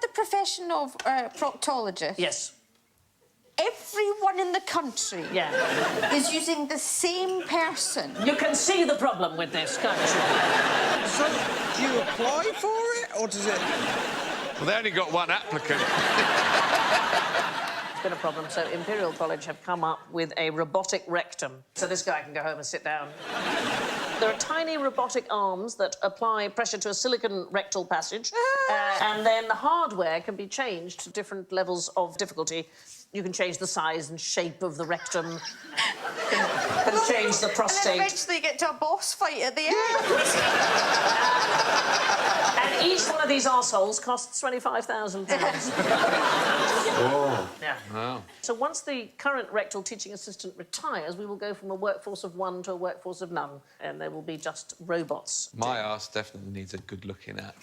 the profession of proctologist... Yes. Everyone in the country is using the same person. You can see the problem with this, can't you? So, do you apply for it, or does it... Well, they only got one applicant. It's been a problem, so Imperial College have come up with a robotic rectum. So this guy can go home and sit down. There are tiny robotic arms that apply pressure to a silicon rectal passage, and then the hardware can be changed to different levels of difficulty. You can change the size and shape of the rectum, can change the prostate. And then eventually you get to a boss fight at the end. And each one of these arseholes costs £25,000. Oh. Yeah. Wow. So once the current rectal teaching assistant retires, we will go from a workforce of one to a workforce of none, and there will be just robots. My arse definitely needs a good looking at.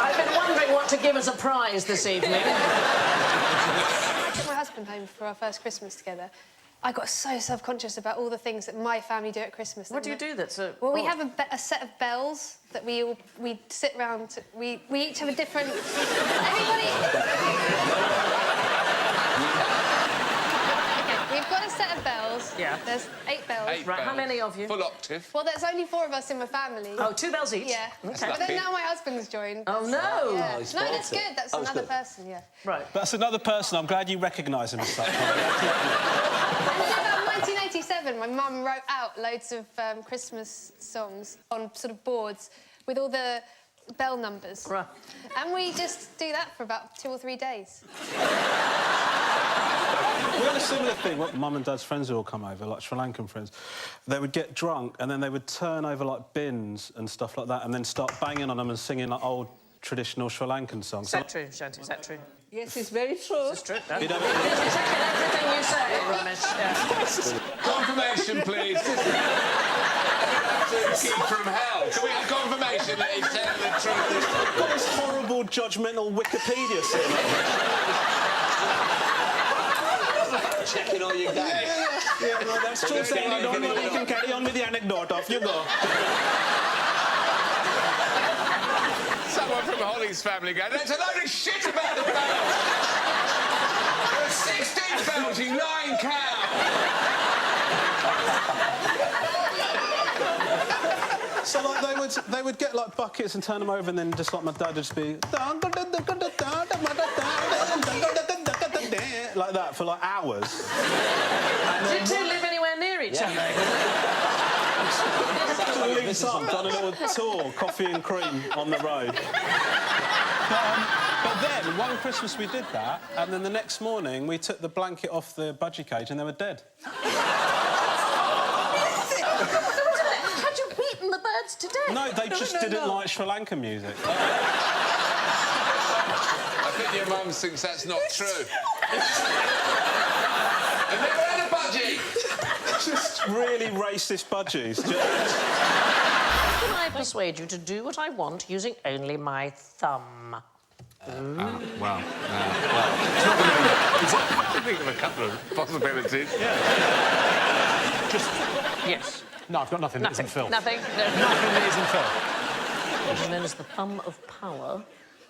I've been wondering what to give as a prize this evening. My husband home for our first Christmas together. I got so self-conscious about all the things that my family do at Christmas. What do you do that's a... Well, we have a set of bells that we sit round... We each have a different... Everybody... OK, we've got a set of bells. Yeah. There's 8 bells. Right, how many of you? Full octave. Well, there's only 4 of us in my family. Oh, 2 bells each? Yeah. OK. But then now my husband's joined. Oh, no! Yeah. Oh, No, that's good. That's another person, yeah. Right. That's another person. I'm glad you recognise him as such. And then about 1987, my mum wrote out loads of Christmas songs on sort of boards with all the bell numbers. Right. And we just do that for about 2 or 3 days. We had a similar thing. When Mum and Dad's friends would all come over, like Sri Lankan friends. They would get drunk and then they would turn over, like, bins and stuff like that and then start banging on them and singing, like, old traditional Sri Lankan songs. Is that true, Shanti? Is that true? Yes, it's very true. It's true. You don't... Checking everything you say, Ramesh. Yeah. Confirmation, please. Keep from hell. Can we have confirmation that he's telling the truth? Got this horrible, judgmental Wikipedia sitting there. Checking all your games. Yeah, well, that's true, Sandy. Don't worry, you can carry on with the anecdote. Off you go. Someone from Holly's family going, there's a load of shit about the bells. There are 16 bells, you lying cow. So, like, they would get, like, buckets and turn them over and then just, like, my dad would just be... like that for, like, hours. Do you two live anywhere near each other? Links up, done a little tour, coffee and cream on the road. But then, one Christmas we did that, and then the next morning we took the blanket off the budgie cage and they were dead. Had you beaten the birds to death? No, they just didn't like Sri Lankan music. I think your mum thinks that's not true. I've never had a budgie! Just really racist budgies. How can I persuade you to do what I want using only my thumb? Well, I think of a couple of possibilities. Just... Yes. No, I've got nothing that isn't Phil. Nothing? No. Nothing that isn't Phil. It's known as the thumb of power,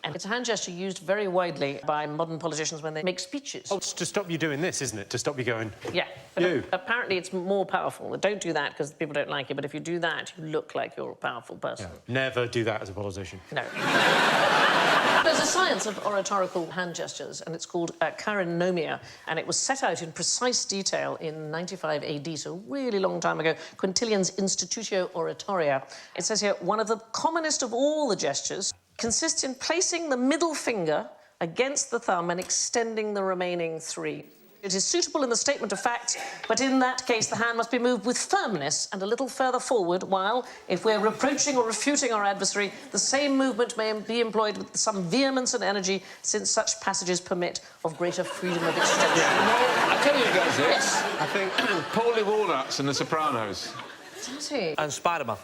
and it's a hand gesture used very widely by modern politicians when they make speeches. Oh, it's to stop you doing this, isn't it? To stop you going... Yeah. But apparently it's more powerful. Don't do that because people don't like it, but if you do that, you look like you're a powerful person. Yeah. Never do that as a politician. No. There's a science of oratorical hand gestures, and it's called chironomia, and it was set out in precise detail in 95 AD, so a really long time ago, Quintilian's Institutio Oratoria. It says here, one of the commonest of all the gestures consists in placing the middle finger against the thumb and extending the remaining three. It is suitable in the statement of facts, but in that case the hand must be moved with firmness and a little further forward, while, if we're reproaching or refuting our adversary, the same movement may be employed with some vehemence and energy, since such passages permit of greater freedom of extension. I tell you who does this. Yes. I think Paulie Walnuts and The Sopranos. Does he? And Spider-Man.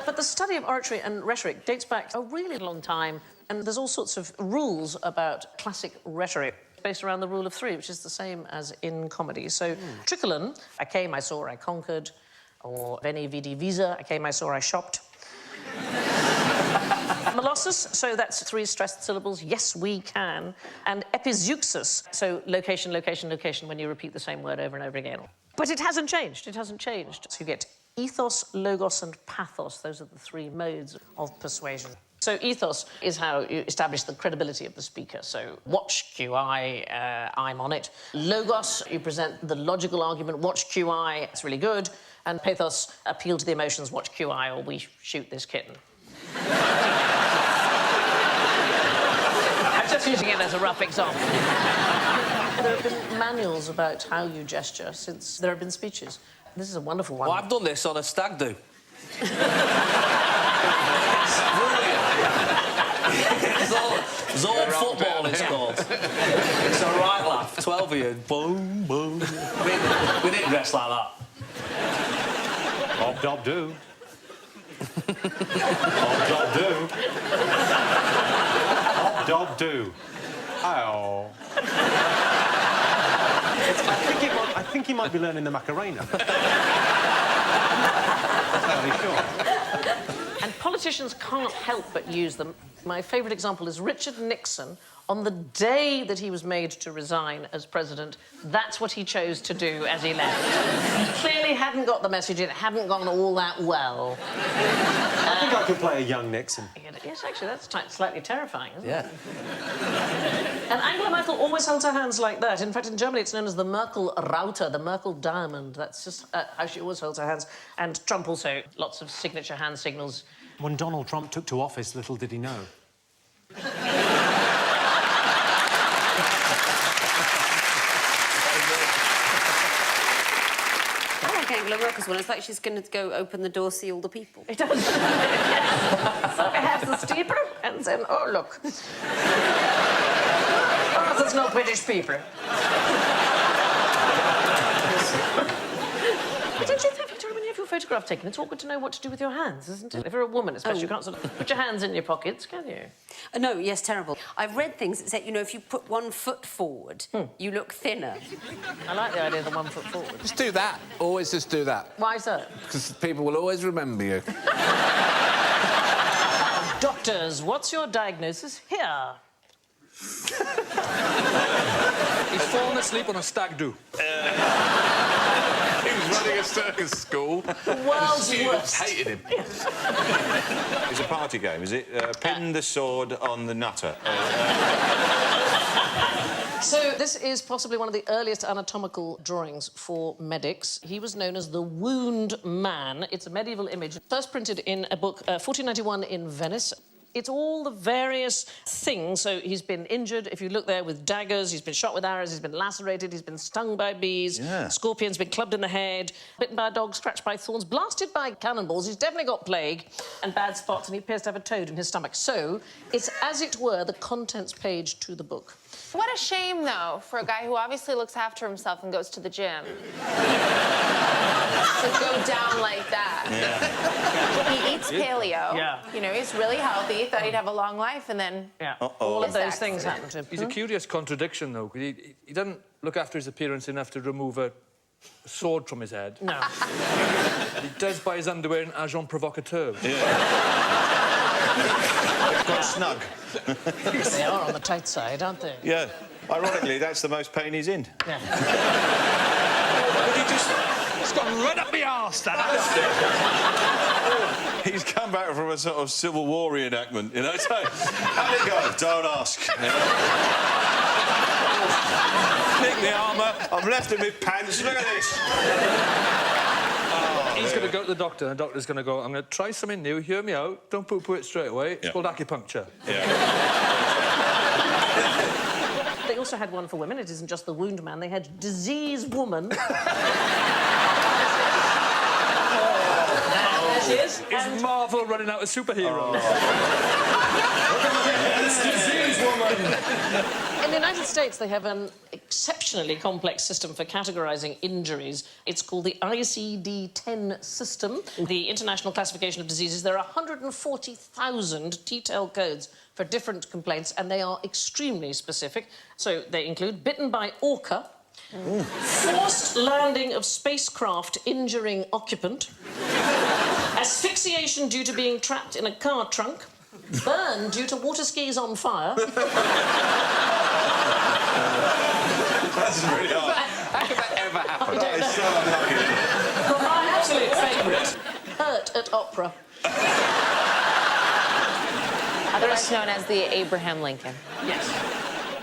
But the study of oratory and rhetoric dates back a really long time, and there's all sorts of rules about classic rhetoric based around the rule of three, which is the same as in comedy. So, Tricolon, I came, I saw, I conquered, or Veni, Vidi, Visa, I came, I saw, I shopped. Molossus, so that's three stressed syllables, yes, we can. And epizeuxis, so location, location, location, when you repeat the same word over and over again. But it hasn't changed, it hasn't changed. So you get ethos, logos and pathos. Those are the three modes of persuasion. So ethos is how you establish the credibility of the speaker. So watch QI, I'm on it. Logos, you present the logical argument, watch QI, it's really good. And pathos, appeal to the emotions, watch QI or we shoot this kitten. I'm just using it as a rough example. There have been manuals about how you gesture since there have been speeches. This is a wonderful one. Well, I've done this on a stag do. It's all football, it's called. It's a right laugh. 12 of you, boom, boom. We didn't dress like that. Bob, dob, do. Bob, dob, do. Bob, dob, do. Ow. I think he might be learning the Macarena. Fairly sure. And politicians can't help but use them. My favourite example is Richard Nixon. On the day that he was made to resign as president, that's what he chose to do as he left. He clearly hadn't got the message, it hadn't gone all that well. I think I could play a young Nixon. Yes, actually, that's slightly terrifying, isn't it? And Angela Merkel always held her hands like that. In fact, in Germany, it's known as the Merkel Raute, the Merkel diamond. That's just how she always holds her hands. And Trump also, lots of signature hand signals. When Donald Trump took to office, little did he know. Angela Merkel's one. It's like she's going to go open the door, see all the people. It does. So it has the steeple, and then, oh, look. Oh, there's no British people. But don't you think, Victoria, when you have your photograph taken, it's awkward to know what to do with your hands, isn't it? If you're a woman, especially, you can't sort of put your hands in your pockets, can you? No, yes, terrible. I've read things that say, you know, if you put one foot forward, you look thinner. I like the idea of the 1 foot forward. Just do that. Always just do that. Why is that? Because people will always remember you. Doctors, what's your diagnosis here? He's fallen asleep on a stag do. He was running a circus school. The world's Students worst. hated him. It's a party game, is it? Pin the sword on the nutter. So this is possibly one of the earliest anatomical drawings for medics. He was known as the Wound Man. It's a medieval image, first printed in a book, 1491 in Venice. It's all the various things. So he's been injured, if you look there, with daggers, he's been shot with arrows, he's been lacerated, he's been stung by bees, scorpions, been clubbed in the head, bitten by a dog, scratched by thorns, blasted by cannonballs. He's definitely got plague and bad spots, and he appears to have a toad in his stomach. So it's, as it were, the contents page to the book. What a shame, though, for a guy who obviously looks after himself and goes to the gym. To go down like that. Yeah. He eats paleo. Yeah. You know, he's really healthy, thought he'd have a long life, and then... Yeah. All of those things happen to him. He's a curious contradiction, though, because he doesn't look after his appearance enough to remove a sword from his head. No. He does buy his underwear in agent provocateur. Quite snug. They are on the tight side, aren't they? Yeah. Ironically, that's the most pain he's in. Yeah. But it's gone right up my arse, that. He's come back from a sort of Civil War reenactment, you know? So, how'd it go? Don't ask. Nick the armour. I've left him with pants. Look at this. He's going to go to the doctor, and the doctor's going to go, I'm going to try something new, hear me out, don't poo-poo it straight away. It's called acupuncture. They also had one for women. It isn't just the Wound Man. They had Disease Woman. There she is. Is Marvel running out of superheroes? Disease Woman. In the United States, they have an exceptionally complex system for categorising injuries. It's called the ICD-10 system, the International Classification of Diseases. There are 140,000 detail codes for different complaints, and they are extremely specific. So they include bitten by orca, forced landing of spacecraft injuring occupant, asphyxiation due to being trapped in a car trunk, burn due to water skis on fire. That's really hard. How could that ever happen? That is so unlucky. My absolute favourite, hurt at opera. Otherwise known as the Abraham Lincoln. Yes.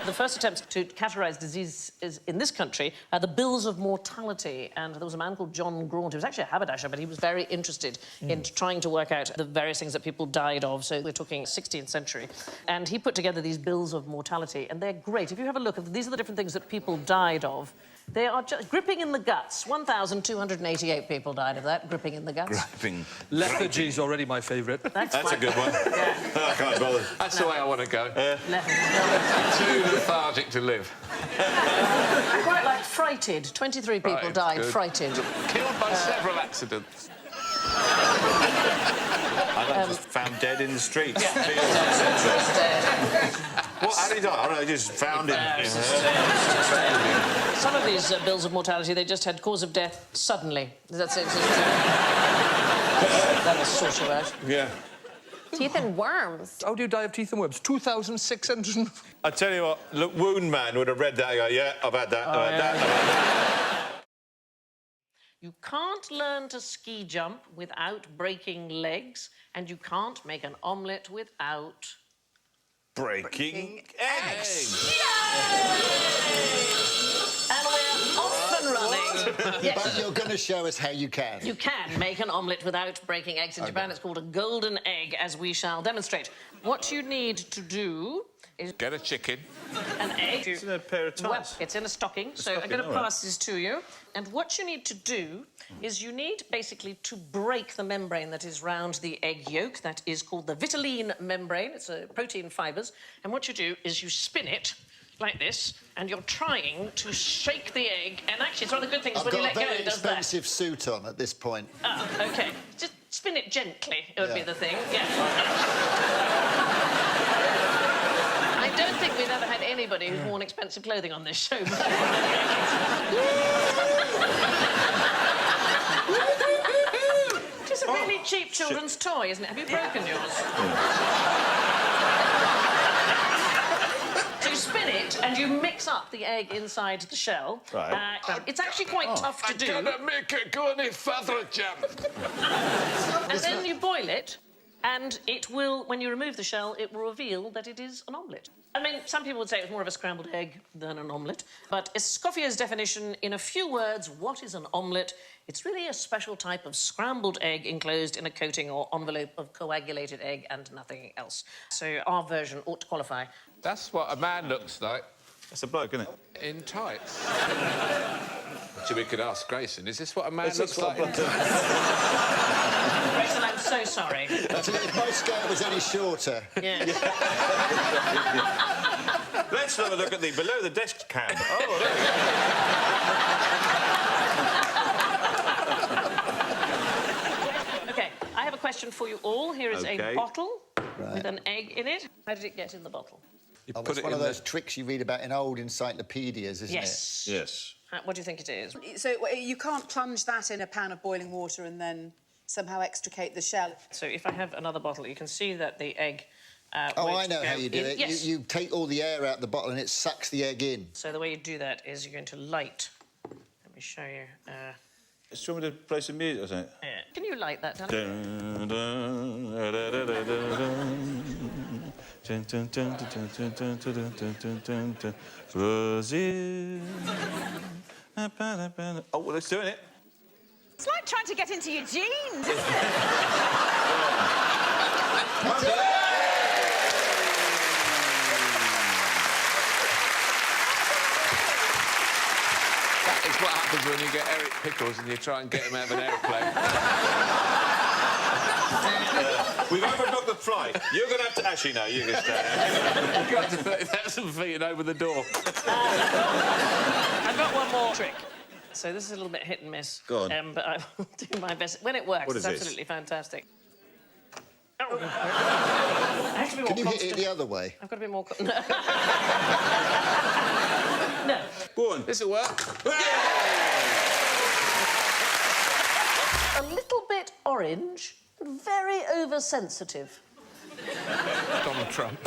The first attempts to categorise disease is in this country the bills of mortality, and there was a man called John Graunt, who was actually a haberdasher, but he was very interested in trying to work out the various things that people died of, so we're talking 16th century. And he put together these bills of mortality, and they're great. If you have a look, these are the different things that people died of. They are just gripping in the guts. 1,288 people died of that, gripping in the guts. Gripping. Lethargy's already my favourite. That's a good one. I can't bother. That's the way I want to go. Too lethargic to live. I quite like frighted. 23 people died frighted. Killed by several accidents. I like just found dead in the streets. What? How did he die? I don't know, just found him. Some of these bills of mortality, they just had cause of death suddenly. That's it. That'll sort you out. Yeah. Teeth and worms. How do you die of teeth and worms? 2,600... I tell you what, look, Wound Man would have read that and go, yeah, I've had that, I've had that, I've had that. You can't learn to ski jump without breaking legs, and you can't make an omelette without... Breaking eggs. And we're off and running. Yes. But you're going to show us how you can. You can make an omelette without breaking eggs. In Japan, it's called a golden egg, as we shall demonstrate. What you need to do is... Get a chicken. An egg. It's in a pair of Well, tights. it's in a stocking, so I'm going to pass this to you. And what you need to do is you need basically to break the membrane that is round the egg yolk. That is called the vitelline membrane. It's a protein fibres. And what you do is you spin it like this, and you're trying to shake the egg. And actually, it's one of the good things when you let go, it does that. I've got a very expensive suit on at this point. Ah, OK. Just spin it gently, it would be the thing. Yeah. I don't think we've ever had anybody who's worn expensive clothing on this show. It's a really cheap children's toy, isn't it? Have you broken yours? So you spin it and you mix up the egg inside the shell. Right. It's actually quite tough to do. I cannot make it go any further, Jim. And then you boil it. And it will, when you remove the shell, it will reveal that it is an omelette. I mean, some people would say it's more of a scrambled egg than an omelette, but Escoffier's definition, in a few words, what is an omelette? It's really a special type of scrambled egg enclosed in a coating or envelope of coagulated egg and nothing else. So our version ought to qualify. That's what a man looks like. That's a bloke, isn't it? In tights. Actually, we could ask Grayson, is this what a man It's looks like? Grayson, I'm so sorry. If my skirt was any shorter. Yeah. Let's have a look at the below the desk cam. Oh, there we go. OK, I have a question for you all. Here is OK. a bottle Right. with an egg in it. How did it get in the bottle? It's one of those tricks you read about in old encyclopedias, isn't Yes. it? Yes. What do you think it is? So you can't plunge that in a pan of boiling water and then somehow extricate the shell. So if I have another bottle, you can see that the egg... Oh, I know how you do it. Yes. You take all the air out of the bottle and it sucks the egg in. So the way you do that is you're going to light. Let me show you. Do you want me to play some music or something? Yeah. Can you light that, darling? Dun, dun, da, da, da, da, da, dun. Dun, dun, dun, dun, dun, dun, dun, dun, dun, dun, dun. Brazil. Oh, well, it's doing it. It's like trying to get into your jeans, isn't it? That is what happens when you get Eric Pickles and you try and get him out of an aeroplane. We've overbooked the flight. You're going to have to... Actually, no, you can stay. You've got to 30,000 feet and over the door. I've got one more trick. So this is a little bit hit and miss. Go on. But I will do my best. When it works, What it's is this? absolutely fantastic. I have to be more Can you hit constant. it the other way? I've got to be more... No. Go on. This'll work. A little bit orange, very oversensitive. Donald Trump.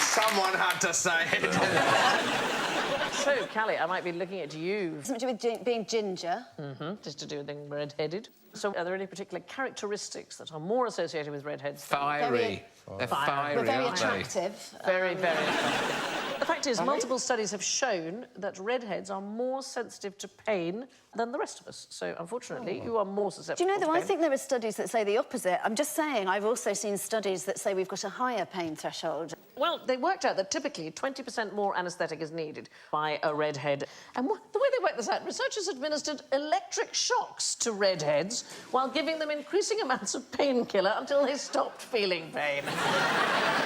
Someone had to say it. So, Callie, I might be looking at you. Something to do with being ginger. Just to do with being red-headed. So, are there any particular characteristics that are more associated with redheads? Fiery. They're fiery, We're very aren't they? attractive. Very, very attractive. The fact is, multiple studies have shown that redheads are more sensitive to pain than the rest of us. So, unfortunately, you are more susceptible Do you know, to though, I pain. think there are studies that say the opposite. I'm just saying, I've also seen studies that say we've got a higher pain threshold. Well, they worked out that typically 20% more anaesthetic is needed by a redhead. And the way they worked this out, researchers administered electric shocks to redheads while giving them increasing amounts of painkiller until they stopped feeling pain.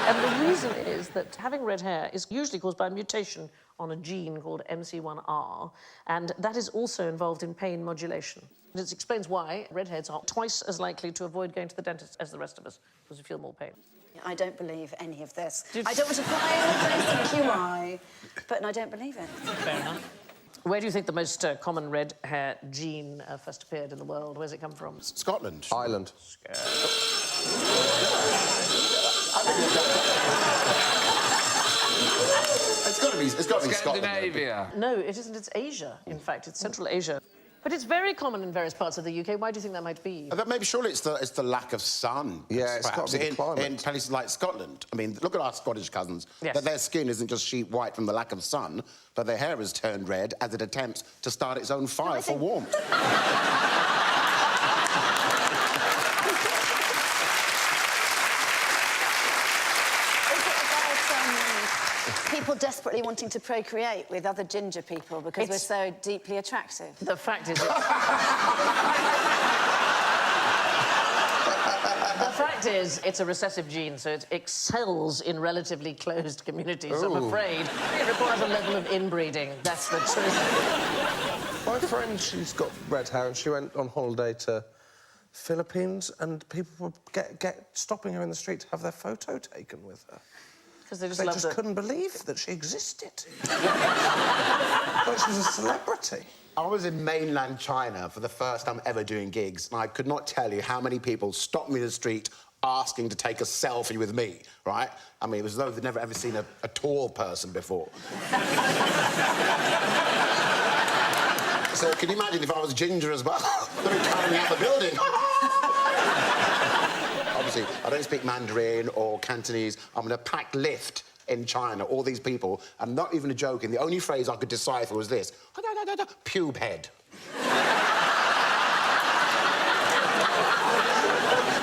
And the reason is that having red hair is usually caused by a mutation on a gene called MC1R, and that is also involved in pain modulation. It explains why redheads are twice as likely to avoid going to the dentist as the rest of us, because we feel more pain. I don't believe any of this. I don't want to pry in the face of QI, but I don't believe it. Fair enough. Where do you think the most common red hair gene first appeared in the world? Where's it come from? Scotland. Ireland. It's got to be Scotland. Scandinavia. No, it isn't. It's Asia, in fact. It's Central Asia. But it's very common in various parts of the UK. Why do you think that might be? Maybe surely it's the lack of sun. Yeah, it's perhaps, got to be the climate. in places like Scotland. I mean, look at our Scottish cousins. Yes. That their skin isn't just sheet white from the lack of sun, but their hair is turned red as it attempts to start its own fire for warmth. People desperately wanting to procreate with other ginger people because we're so deeply attractive. The fact is... The fact is, it's a recessive gene, so it excels in relatively closed communities. I'm afraid it requires a level of inbreeding. That's the truth. My friend, she's got red hair and she went on holiday to Philippines and people were stopping her in the street to have their photo taken with her. Because they They just couldn't believe that she existed. Thought she was a celebrity. I was in mainland China for the first time ever doing gigs, and I could not tell you how many people stopped me in the street asking to take a selfie with me, right? I mean, it was as though they'd never ever seen a tall person before. So can you imagine if I was ginger as well? They'd be carrying me out the building. Obviously, I don't speak Mandarin or Cantonese. I'm in a packed lift in China, all these people, and not even a joke, and the only phrase I could decipher was this: pube head.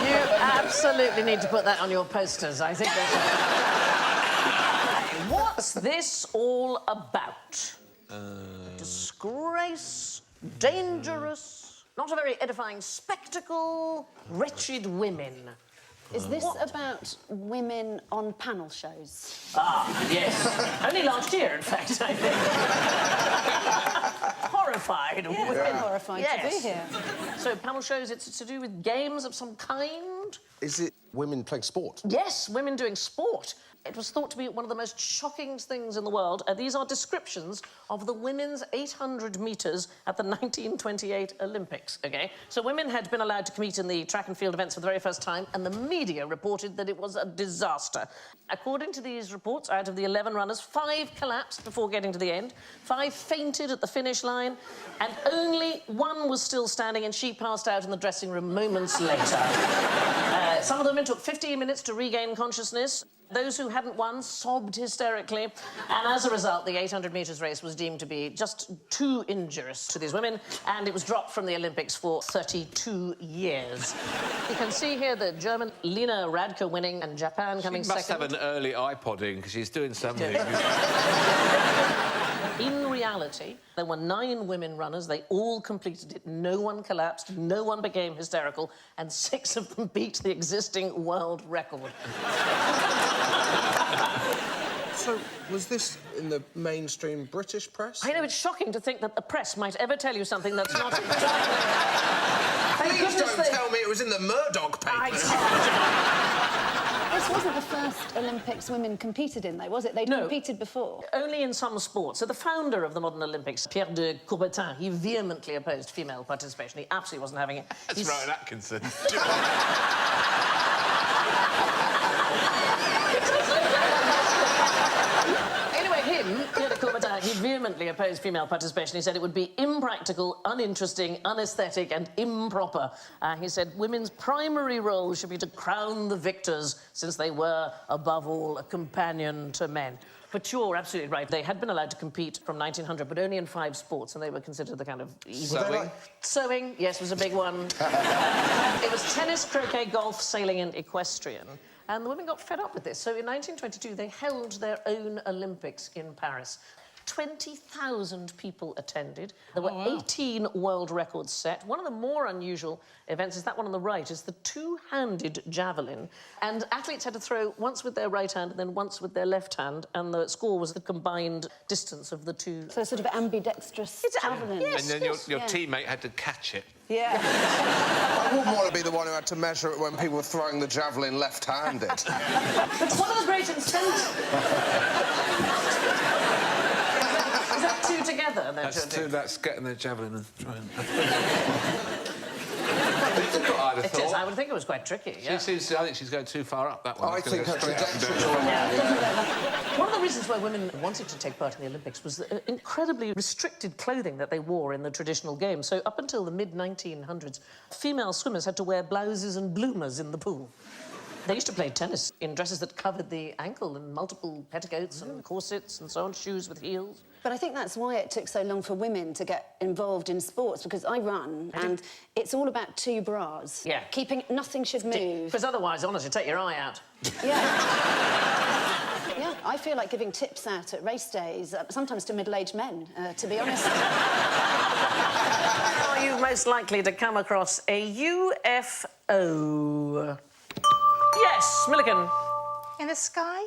You absolutely need to put that on your posters. I think there's What's this all about? Disgrace, dangerous, not a very edifying spectacle, wretched women. Is this about women on panel shows? Ah, yes. Only last year, in fact, I think. Horrified. Yeah, it's been horrifying to be here. So, panel shows, it's to do with games of some kind? Is it women playing sport? Yes, women doing sport. It was thought to be one of the most shocking things in the world. These are descriptions of the women's 800 metres at the 1928 Olympics, OK? So women had been allowed to compete in the track and field events for the very first time, and the media reported that it was a disaster. According to these reports, out of the 11 runners, 5 collapsed before getting to the end, 5 fainted at the finish line, and only 1 was still standing, and she passed out in the dressing room moments later. Some of the women took 15 minutes to regain consciousness. Those who hadn't won sobbed hysterically, and as a result, the 800 metres race was deemed to be just too injurious to these women, and it was dropped from the Olympics for 32 years. You can see here the German Lena Radke winning and Japan coming second. She must have an early iPodding, because she's doing something. In reality, there were 9 women runners. They all completed it. No one collapsed, no one became hysterical, and 6 of them beat the existing world record. So, was this in the mainstream British press? I know, it's shocking to think that the press might ever tell you something that's not... Please don't tell me it was in the Murdoch papers. This wasn't the first Olympics women competed in, though, was it? They'd competed before. Only in some sports. So the founder of the modern Olympics, Pierre de Coubertin, he vehemently opposed female participation. He absolutely wasn't having it. That's Rowan Atkinson. Pierre de Coubertin, he vehemently opposed female participation. He said it would be impractical, uninteresting, unaesthetic and improper. He said women's primary role should be to crown the victors, since they were, above all, a companion to men. But you're absolutely right. They had been allowed to compete from 1900, but only in 5 sports, and they were considered the kind of easy... Sewing? Sewing, yes, was a big one. It was tennis, croquet, golf, sailing and equestrian. And the women got fed up with this. So in 1922, they held their own Olympics in Paris. 20,000 people attended. There were 18 world records set. One of the more unusual events is that one on the right, is the two-handed javelin. And athletes had to throw once with their right hand and then once with their left hand, and the score was the combined distance of the two. So sort of ambidextrous javelin. Yes, and then your teammate had to catch it. Yeah. I wouldn't want to be the one who had to measure it when people were throwing the javelin left-handed. It's one of the great incentives. Is that 2 together? That's getting the javelin and throwing. It is. I would think it was quite tricky. Yeah. I think she's going too far up that one. I think that's One of the reasons why women wanted to take part in the Olympics was the incredibly restricted clothing that they wore in the traditional games. So up until the mid-1900s, female swimmers had to wear blouses and bloomers in the pool. They used to play tennis in dresses that covered the ankle and multiple petticoats and corsets and so on, shoes with heels. But I think that's why it took so long for women to get involved in sports, because I run and it's all about 2 bras. Yeah. Nothing should move. Because otherwise, honestly, take your eye out. Yeah. Yeah, I feel like giving tips out at race days, sometimes to middle-aged men, to be honest. Are you most likely to come across a UFO? Yes, Milligan. In the sky?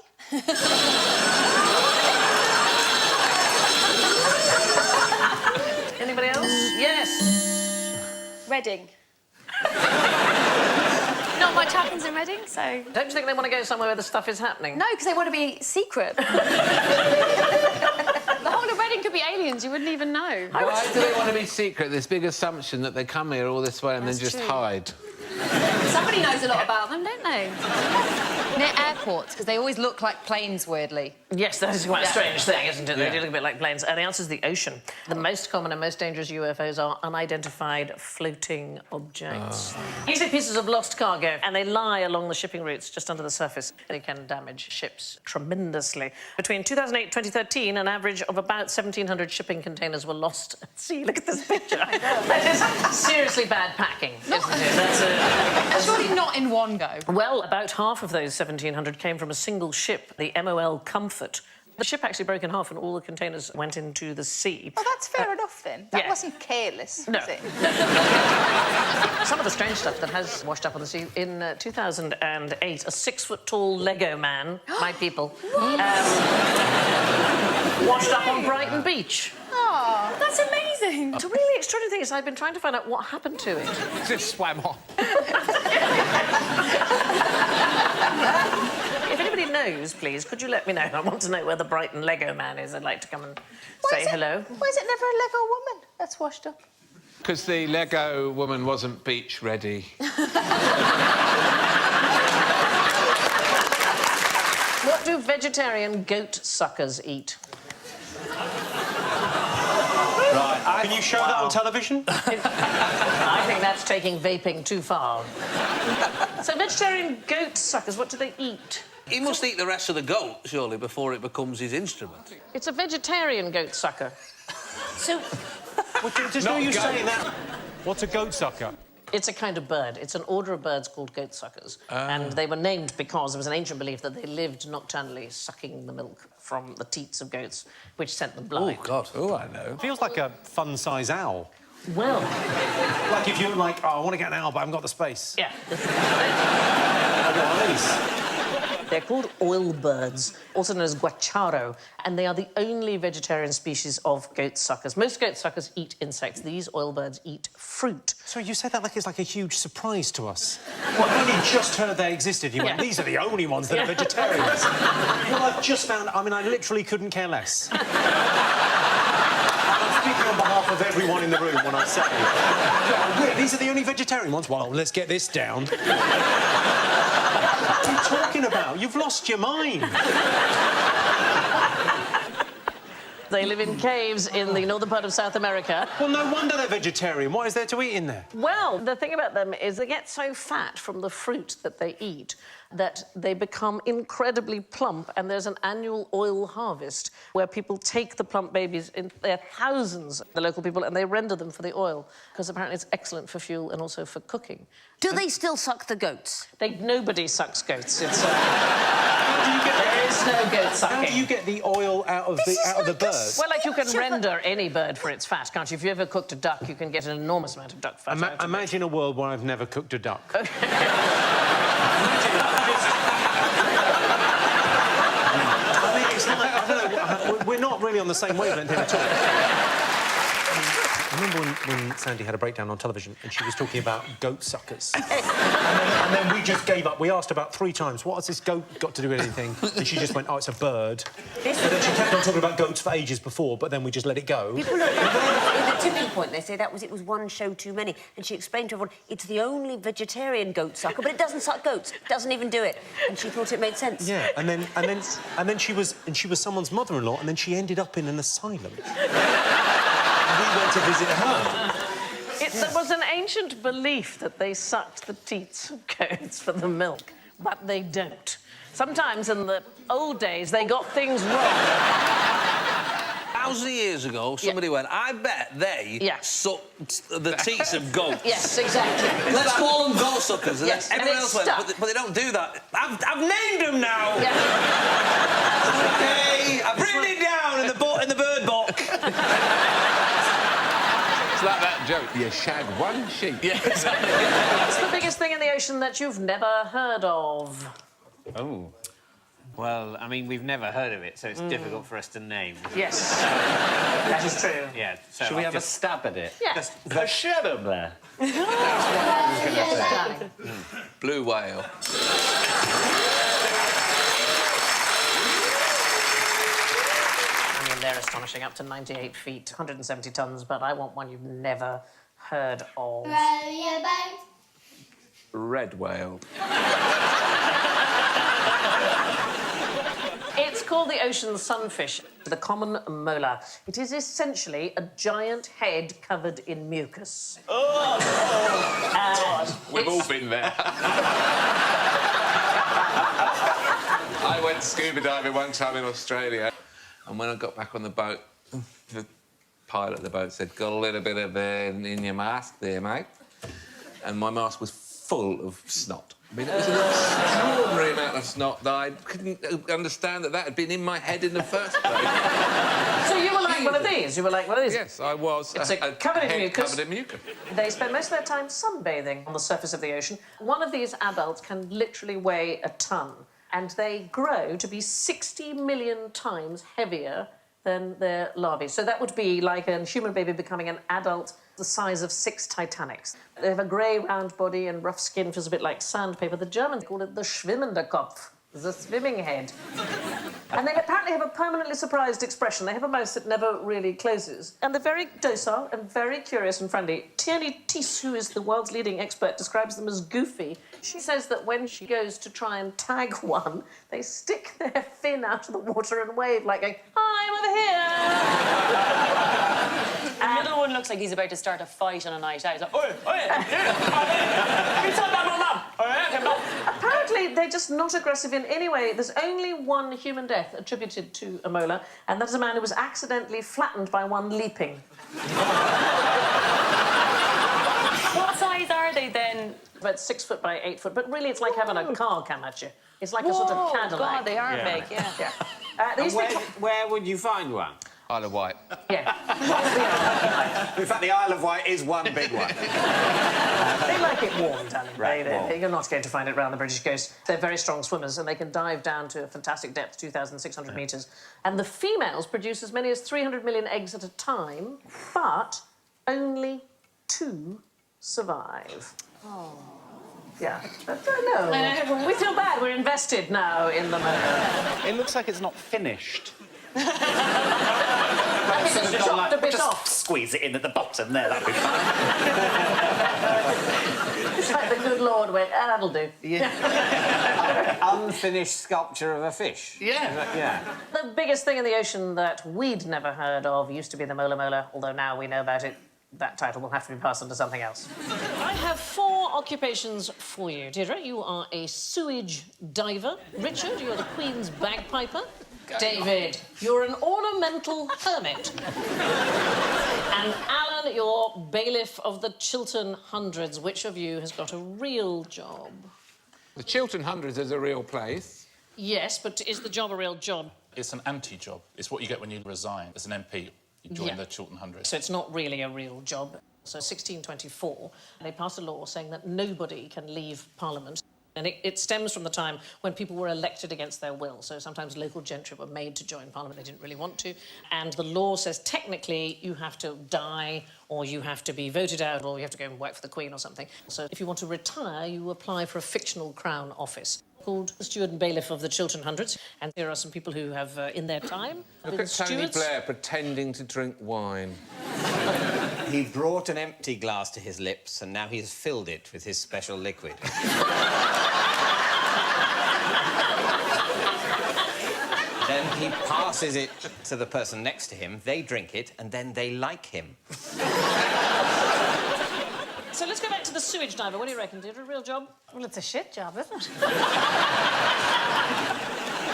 Anybody else? Yes. Reading. Not much happens in Reading, so... Don't you think they want to go somewhere where the stuff is happening? No, because they want to be secret. The whole of Reading could be aliens, you wouldn't even know. Why do they want to be secret? This big assumption that they come here all this way and then just hide. Somebody knows a lot about them, don't they? Near airports, because they always look like planes, weirdly. Yes, that is quite a strange thing, isn't it? They Yeah. do look a bit like planes. And the answer is the ocean. The most common and most dangerous UFOs are unidentified floating objects. Usually pieces of lost cargo, and they lie along the shipping routes just under the surface. They can damage ships tremendously. Between 2008 and 2013, an average of about 1,700 shipping containers were lost at sea. Look at this picture. That is seriously bad packing, isn't it? And surely not in one go. Well, about half of those 1,700 came from a single ship, the MOL Comfort. The ship actually broke in half and all the containers went into the sea. Well, that's fair enough, then. That yeah. wasn't careless, No. was it? Some of the strange stuff that has washed up on the sea. In 2008, a 6-foot-tall Lego man, my people, washed up on Brighton Beach. Oh, that's amazing. The really extraordinary thing is I've been trying to find out what happened to it. Just swam off. If anybody knows, please, could you let me know? I want to know where the Brighton Lego man is. I'd like to come and say hello. Why is it never a Lego woman that's washed up? Because the Lego woman wasn't beach ready. What do vegetarian goat suckers eat? Right. Can you show that on television? I think that's taking vaping too far. So vegetarian goat suckers, what do they eat? He must eat the rest of the goat, surely, before it becomes his instrument. It's a vegetarian goat sucker. So... Well, just know you saying that. What's a goat sucker? It's a kind of bird. It's an order of birds called goat suckers. And they were named because there was an ancient belief that they lived nocturnally sucking the milk from the teats of goats, which sent them blind. Oh, God. Oh, I know. Feels like a fun-size owl. Well... Like if you're like, oh, I want to get an owl, but I haven't got the space. Yeah. I've got one of these. They're called oil birds, also known as guacharo, and they are the only vegetarian species of goat suckers. Most goat suckers eat insects. These oil birds eat fruit. So you said that like it's like a huge surprise to us. Well, I've only just heard they existed. You went, these are the only ones that are vegetarians. Well, I've just found... I mean, I literally couldn't care less. I'm speaking on behalf of everyone in the room when I say... Yeah, these are the only vegetarian ones? Well, let's get this down. What are you talking about? You've lost your mind. They live in caves in the northern part of South America. Well, no wonder they're vegetarian. What is there to eat in there? Well, the thing about them is they get so fat from the fruit that they eat that they become incredibly plump, and there's an annual oil harvest where people take the plump babies, in their thousands, the local people, and they render them for the oil, because apparently it's excellent for fuel and also for cooking. Do they still suck the goats? Nobody sucks goats. It's... There is no goat sucking. How do you get the oil out of the bird? Well, like you can render any bird for its fat, can't you? If you ever cooked a duck, you can get an enormous amount of duck fat. Imagine a world where I've never cooked a duck. Okay. I mean, it's like, I don't know, we're not really on the same wavelength here at all. I remember when Sandi had a breakdown on television and she was talking about goat suckers. and then we just gave up. We asked about 3 times, what has this goat got to do with anything? And she just went, oh, it's a bird. And then she kept on talking about goats for ages before, but then we just let it go. People are at the tipping point. They say it was one show too many. And she explained to everyone, it's the only vegetarian goat sucker, but it doesn't suck goats. It doesn't even do it. And she thought it made sense. Yeah, and then she was someone's mother-in-law, and then she ended up in an asylum. We went to visit her. There was an ancient belief that they sucked the teats of goats for the milk, but they don't. Sometimes in the old days, they got things wrong. Thousands of years ago, somebody went, I bet they sucked the teats of goats. Yes, exactly. Let's call them goat suckers. And yes, then everyone else went, but they don't do that. I've named them now. Yeah. Okay, I've written it down in the bird book. It's like that joke, you shag one sheep. Yeah, exactly. What's the biggest thing in the ocean that you've never heard of? Oh. Well, I mean, we've never heard of it, so it's difficult for us to name. Yes. That is true. Yeah, so Should we have a stab at it? Yeah. The shadow there. Blue whale. They're astonishing, up to 98 feet, 170 tons, but I want one you've never heard of. Row your boat red whale. It's called the ocean sunfish, the common molar. It is essentially a giant head covered in mucus. We've all been there. I went scuba diving one time in Australia, and when I got back on the boat, the pilot of the boat said, "Got a little bit of in your mask there, mate." And my mask was full of snot. I mean, it was an extraordinary amount of snot that I couldn't understand that had been in my head in the first place. So you were like one of these? You were like one of these? Yes, I was. It's covered in mucus. Covered in mucus. They spend most of their time sunbathing on the surface of the ocean. One of these adults can literally weigh a ton, and they grow to be 60 million times heavier than their larvae. So that would be like a human baby becoming an adult the size of 6 Titanics. They have a grey, round body and rough skin, feels a bit like sandpaper. The Germans called it the Schwimmender Kopf, the swimming head. And they apparently have a permanently surprised expression. They have a mouth that never really closes. And they're very docile and very curious and friendly. Tierney Thies, who is the world's leading expert, describes them as goofy. She says that when she goes to try and tag one, they stick their fin out of the water and wave, like going, "Hi, I'm over here." The middle one looks like he's about to start a fight on a night out. He's like, "Oi, oi, Apparently, they're just not aggressive in any way. There's only one human death attributed to a molar, and that's a man who was accidentally flattened by one leaping. What size are they then? About 6 foot by 8 foot, but really it's like having a car come at you. It's like a sort of Cadillac. God, they are big, yeah. Where would you find one? Isle of Wight. Yeah. In fact, the Isle of Wight is one big one. They like it warm, darling. Right, warm. You're not going to find it around the British coast. They're very strong swimmers, and they can dive down to a fantastic depth, 2,600 metres. And the females produce as many as 300 million eggs at a time, but only 2 survive. Oh. Yeah. No. We feel bad. We're invested now in the motor. It looks like it's not finished. I think it's chopped a bit just off. Squeeze it in at the bottom there, that'd be fine. It's like the good Lord went, that'll do. Yeah. Unfinished sculpture of a fish. Yeah. The biggest thing in the ocean that we'd never heard of used to be the molar, although now we know about it. That title will have to be passed on to something else. I have 4 occupations for you. Deirdre, you are a sewage diver. Richard, you're the Queen's bagpiper. David, you're an ornamental hermit. And Alan, you're bailiff of the Chiltern Hundreds. Which of you has got a real job? The Chiltern Hundreds is a real place. Yes, but is the job a real job? It's an anti-job. It's what you get when you resign as an MP. You join the Chiltern Hundreds. So it's not really a real job. So 1624, they passed a law saying that nobody can leave Parliament. And it stems from the time when people were elected against their will. So sometimes local gentry were made to join Parliament. They didn't really want to. And the law says technically you have to die or you have to be voted out or you have to go and work for the Queen or something. So if you want to retire, you apply for a fictional Crown office called the Steward and Bailiff of the Chiltern Hundreds. And there are some people who have, in their time, Look been at Tony stewards. Blair pretending to drink wine. He brought an empty glass to his lips, and now he has filled it with his special liquid. Then he passes it to the person next to him, they drink it, and then they like him. So let's go back to the sewage diver. What do you reckon? Did it a real job? Well, it's a shit job, isn't it?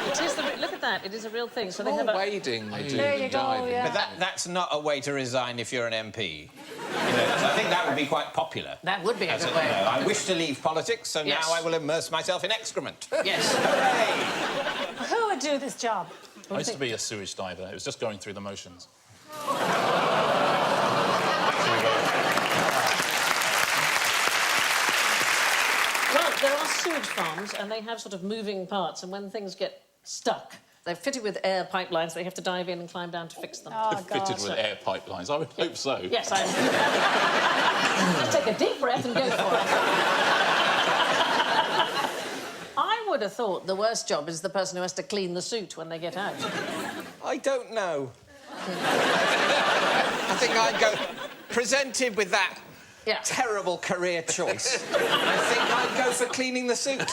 It is look at that. It is a real thing. So they have wading. There you go, yeah. But that's not a way to resign if you're an MP. I think that would be quite popular. That would be a good way. I wish to leave politics, so Yes. now I will immerse myself in excrement. Yes. Hooray! Who would do this job? I used to be a sewage diver. It was just going through the motions. Well, there are sewage farms, and they have sort of moving parts, and when things get stuck, they're fitted with air pipelines, so you have to dive in and climb down to fix them. Oh, Fitted with air pipelines. I would hope so. Yes, Just take a deep breath and go for it. I would have thought the worst job is the person who has to clean the suit when they get out. I don't know. I think I'd go... Presented with that Yeah. Terrible career choice. I think I'd go for cleaning the suit.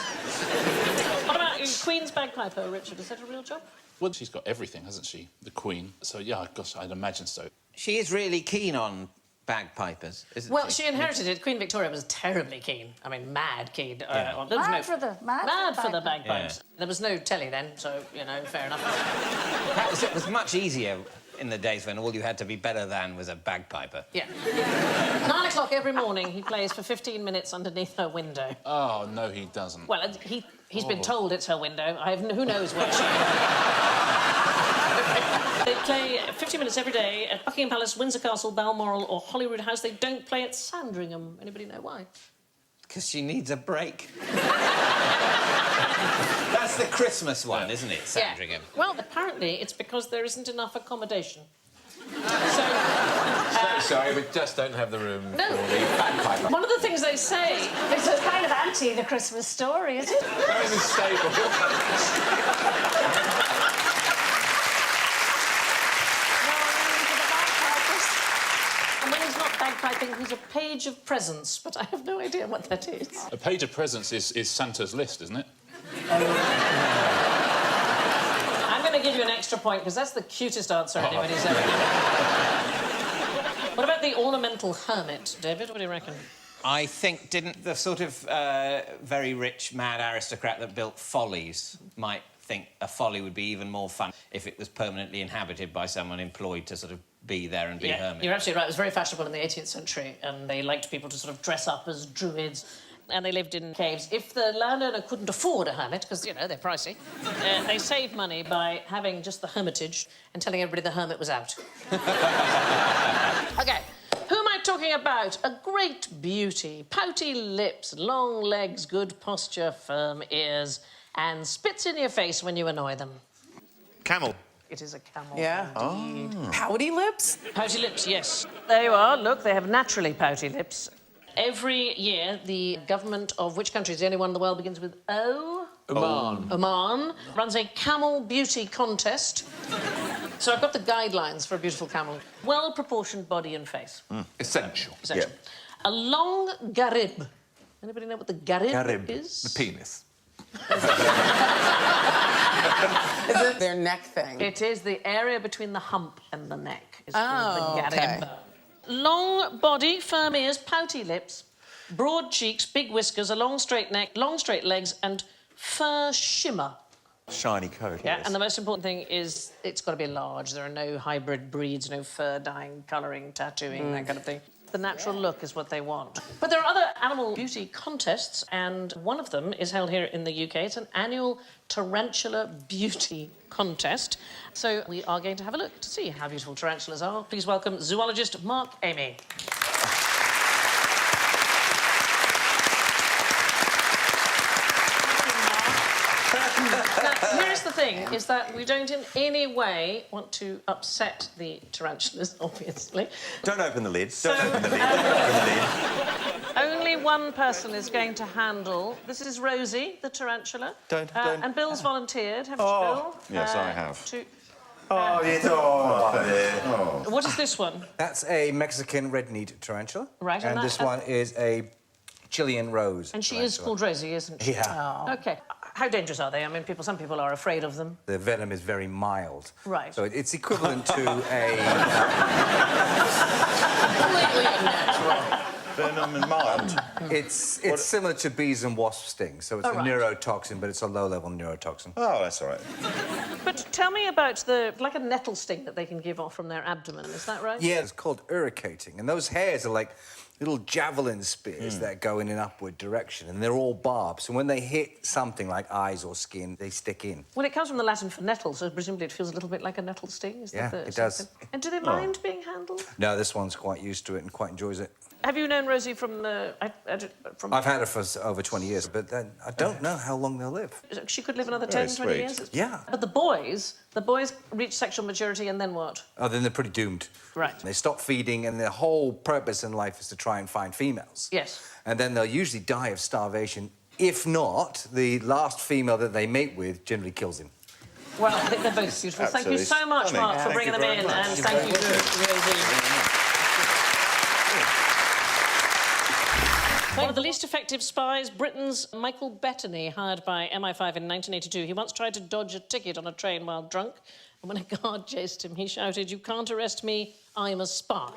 What about Queen's bagpiper, Richard? Is that a real job? Well, she's got everything, hasn't she? The Queen. So, yeah, gosh, I'd imagine so. She is really keen on bagpipers, isn't Well, she? she inherited it. Queen Victoria was terribly keen. I mean, mad keen. There was Mad for the bagpipes. Yeah. There was no telly then, so, you know, fair enough. It was much easier in the days when all you had to be better than was a bagpiper. Yeah. 9 o'clock every morning, he plays for 15 minutes underneath her window. Oh, no, he doesn't. Well, he's been told it's her window. Who knows what she... They play 50 minutes every day at Buckingham Palace, Windsor Castle, Balmoral or Holyrood House. They don't play at Sandringham. Anybody know why? Because she needs a break. That's the Christmas one, isn't it, Sandringham? Yeah. Well, apparently it's because there isn't enough accommodation. Sorry, we just don't have the room No. for the bagpiper. One of the things they say... It's a kind of anti the Christmas story, isn't it? Very unstable. And when he's not bagpiping, he's a page of presents, but I have no idea what that is. A page of presents is Santa's list, isn't it? I'm going to give you an extra point, because that's the cutest answer anybody's ever given. What about the ornamental hermit, David? What do you reckon? I think, didn't the sort of very rich, mad aristocrat that built follies might think a folly would be even more fun if it was permanently inhabited by someone employed to sort of be there and be a hermit? You're absolutely right. It was very fashionable in the 18th century, and they liked people to sort of dress up as druids, and they lived in caves. If the landowner couldn't afford a hermit, because, you know, they're pricey, they saved money by having just the hermitage and telling everybody the hermit was out. OK. Who am I talking about? A great beauty. Pouty lips, long legs, good posture, firm ears, and spits in your face when you annoy them. Camel. It is a camel. Yeah. Indeed. Pouty lips? Pouty lips, yes. There you are. Look, they have naturally pouty lips. Every year, the government of which country is the only one in the world begins with O? Oman. Oman runs a camel beauty contest. So I've got the guidelines for a beautiful camel. Well-proportioned body and face. Essential. Essential. Yeah. A long garib. Anybody know what the garib is? The penis. Is it their neck thing? It is the area between the hump and the neck. It's called the garib. Okay. Long body, firm ears, pouty lips, broad cheeks, big whiskers, a long straight neck, long straight legs, and fur shimmer. Shiny coat, Yeah, yes. and the most important thing is it's got to be large. There are no hybrid breeds, no fur dyeing, colouring, tattooing, that kind of thing. The natural look is what they want. But there are other animal beauty contests, and one of them is held here in the UK. It's an annual tarantula beauty contest. So we are going to have a look to see how beautiful tarantulas are. Please welcome zoologist Mark Amy. Now, here's the thing, is that we don't in any way want to upset the tarantulas, obviously. Don't open the lid. So, Don't open the lid. Don't open the lid. Only one person is going to handle... This is Rosie, the tarantula. Don't. And Bill's volunteered, haven't you, Bill? Yes, I have. Oh, yes. Oh. What is this one? That's a Mexican red-kneed tarantula. Right, and and this one is a Chilean rose. And she is called Rosie, isn't she? Yeah. Oh. OK. How dangerous are they? I mean, some people are afraid of them. The venom is very mild. Right. So it's equivalent to a... Completely unnatural. Venom and mild. It's similar to bees and wasp stings, so it's a neurotoxin, but it's a low-level neurotoxin. Oh, that's all right. But tell me about like a nettle sting that they can give off from their abdomen, is that right? Yeah, it's called irrigating, and those hairs are like little javelin spears that go in an upward direction, and they're all barbed, so when they hit something like eyes or skin, they stick in. Well, it comes from the Latin for nettle, so presumably it feels a little bit like a nettle sting, is that it does. And do they mind being handled? No, this one's quite used to it and quite enjoys it. Have you known Rosie from the... I've had her for over 20 years, but I don't know how long they'll live. She could live another Very 10, 20 sweet. years? Yeah. But the boys reach sexual maturity and then what? Oh, then they're pretty doomed. Right. They stop feeding, and their whole purpose in life is to try and find females. Yes. And then they'll usually die of starvation. If not, the last female that they mate with generally kills him. Well, I think they're both beautiful. Thank you so much, Mark, for bringing them in, and thank you to Rosie. One of the least effective spies, Britain's Michael Bettany, hired by MI5 in 1982. He once tried to dodge a ticket on a train while drunk, and when a guard chased him, he shouted, "You can't arrest me, I'm a spy."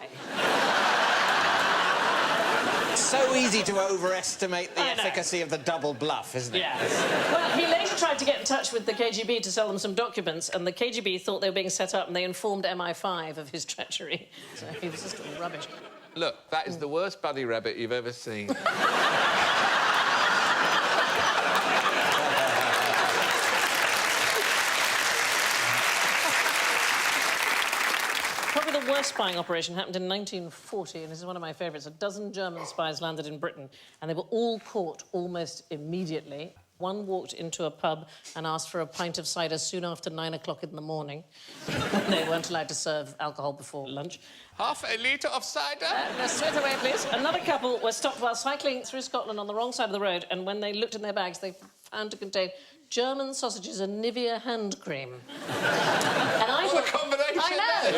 It's so easy to overestimate the efficacy of the double bluff, isn't it? Yes. Well, he later tried to get in touch with the KGB to sell them some documents, and the KGB thought they were being set up, and they informed MI5 of his treachery. So he was just all rubbish. Look, that is the worst Buddy Rabbit you've ever seen. Probably the worst spying operation happened in 1940, and this is one of my favourites. A dozen German spies landed in Britain, and they were all caught almost immediately. One walked into a pub and asked for a pint of cider soon after 9 o'clock in the morning. They weren't allowed to serve alcohol before lunch. Half a litre of cider? Straight away, please. Another couple were stopped while cycling through Scotland on the wrong side of the road, and when they looked in their bags, they found to contain German sausages and Nivea hand cream. And I what a combination! I know!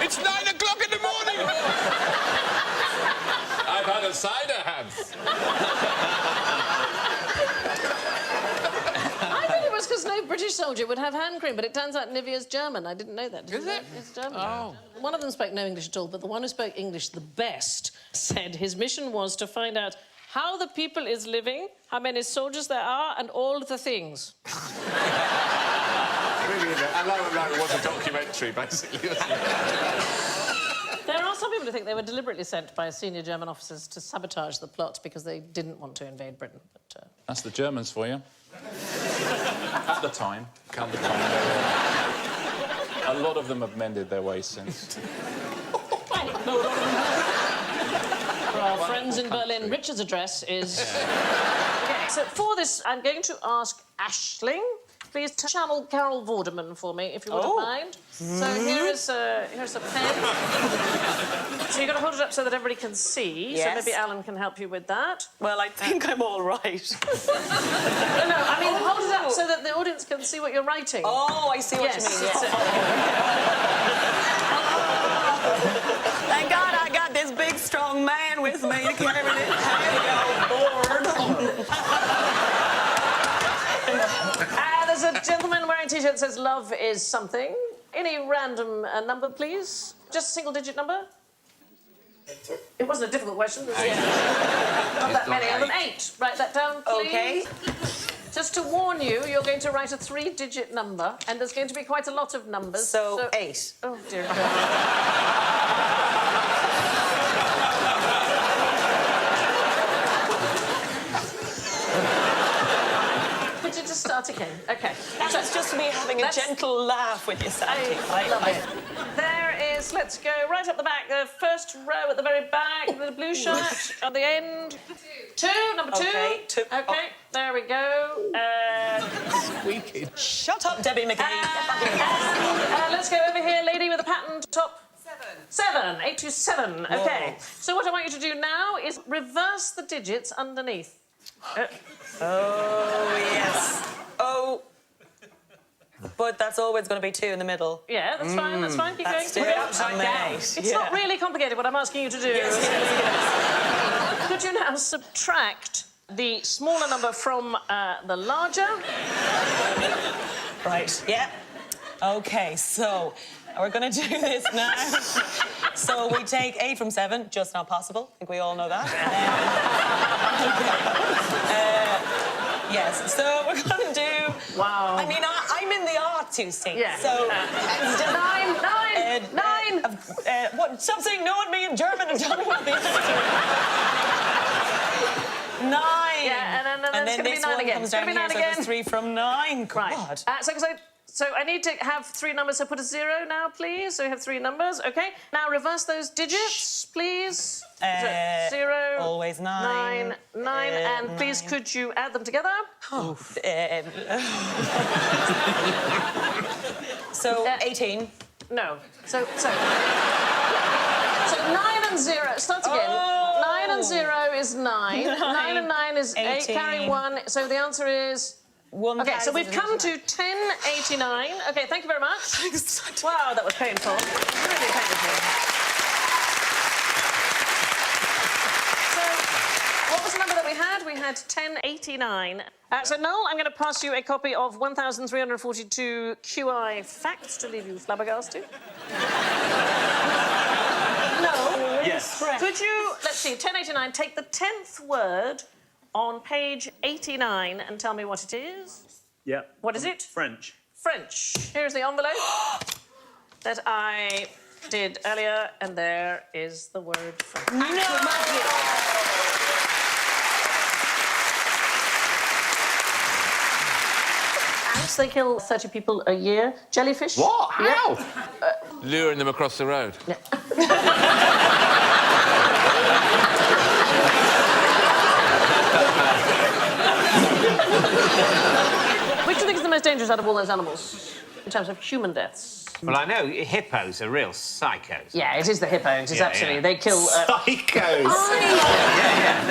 It's 9 o'clock in the morning! I've had a cider, Hans. I thought it was because no British soldier would have hand cream, but it turns out Nivea's German. I didn't know that. Is it? It's German. Oh. One of them spoke no English at all, but the one who spoke English the best said his mission was to find out how the people is living, how many soldiers there are, and all the things. Really, I love that it was a documentary, basically. There are some people who think they were deliberately sent by senior German officers to sabotage the plot because they didn't want to invade Britain. But, That's the Germans for you. At the time. A lot of them have mended their ways since. For our friends in Berlin, Richard's address is... OK, so for this, I'm going to ask Aisling. Please channel Carol Vorderman for me, if you wouldn't mind. So here's a pen. So you've got to hold it up so that everybody can see. Yes. So maybe Alan can help you with that. Well, I think I'm all right. No, I mean, hold it up so that the audience can see what you're writing. Oh, I see what you mean. Yes. Thank God I got this big, strong man with me to carry me this There's a gentleman wearing a T-shirt that says love is something. Any random number, please? Just a single-digit number? It wasn't a difficult question. Not that many of them. 8. Write that down, please. OK. Just to warn you, you're going to write a 3-digit number, and there's going to be quite a lot of numbers. So 8. Oh, dear God. Start again. OK. That was just me having a gentle laugh with you, Sandi. I love it. There is, let's go right up the back, the first row at the very back, the blue shirt at the end. 2, number 2. OK, there we go. Squeaky. Shut up, Debbie McGee. Let's go over here, lady with the patterned top. 7. 827. OK. So what I want you to do now is reverse the digits underneath. Oh, yes. Oh. But that's always going to be 2 in the middle. Yeah, that's fine, that's fine. Keep going. Put it upside down. It's not really complicated, what I'm asking you to do. Yes. Could you now subtract the smaller number from the larger? Right, yeah. OK, so we're going to do this now. So we take 8 from 7, just not possible. I think we all know that. Yes, so we're going to do... Wow. I mean, I'm in the arts, you see. Yeah. So... 9. What? Stop saying no at me in German and tell me what the answer is. 9. Yeah, and then this 9 one again. comes down here, so there's 3 from 9. God. Right. So I need to have 3 numbers, so put a 0 now, please. So we have 3 numbers, OK. Now reverse those digits, please. 0. Always 9. 9, and please could you add them together? So 18. No. So 9 and 0. Start again. 9 and 0 is 9. 9 and 9 is 8. Carry 1. So the answer is... OK, so we've come to 1089. OK, thank you very much. Wow, that was painful. Really painful. What was the number that we had? We had 1089. So, Noel, I'm going to pass you a copy of 1,342 QI facts to leave you flabbergasted. No. Yes. Could you, let's see, 1089, take the 10th word on page 89 and tell me what it is? Yeah. What is it? French. French. Here's the envelope that I did earlier, and there is the word French. No! Ants, they kill 30 people a year. Jellyfish? What? How? Yeah. Luring them across the road. Yeah. Which do you think is the most dangerous out of all those animals in terms of human deaths? Well, I know hippos are real psychos. Yeah, it is the hippo. It is absolutely. They kill... Psychos!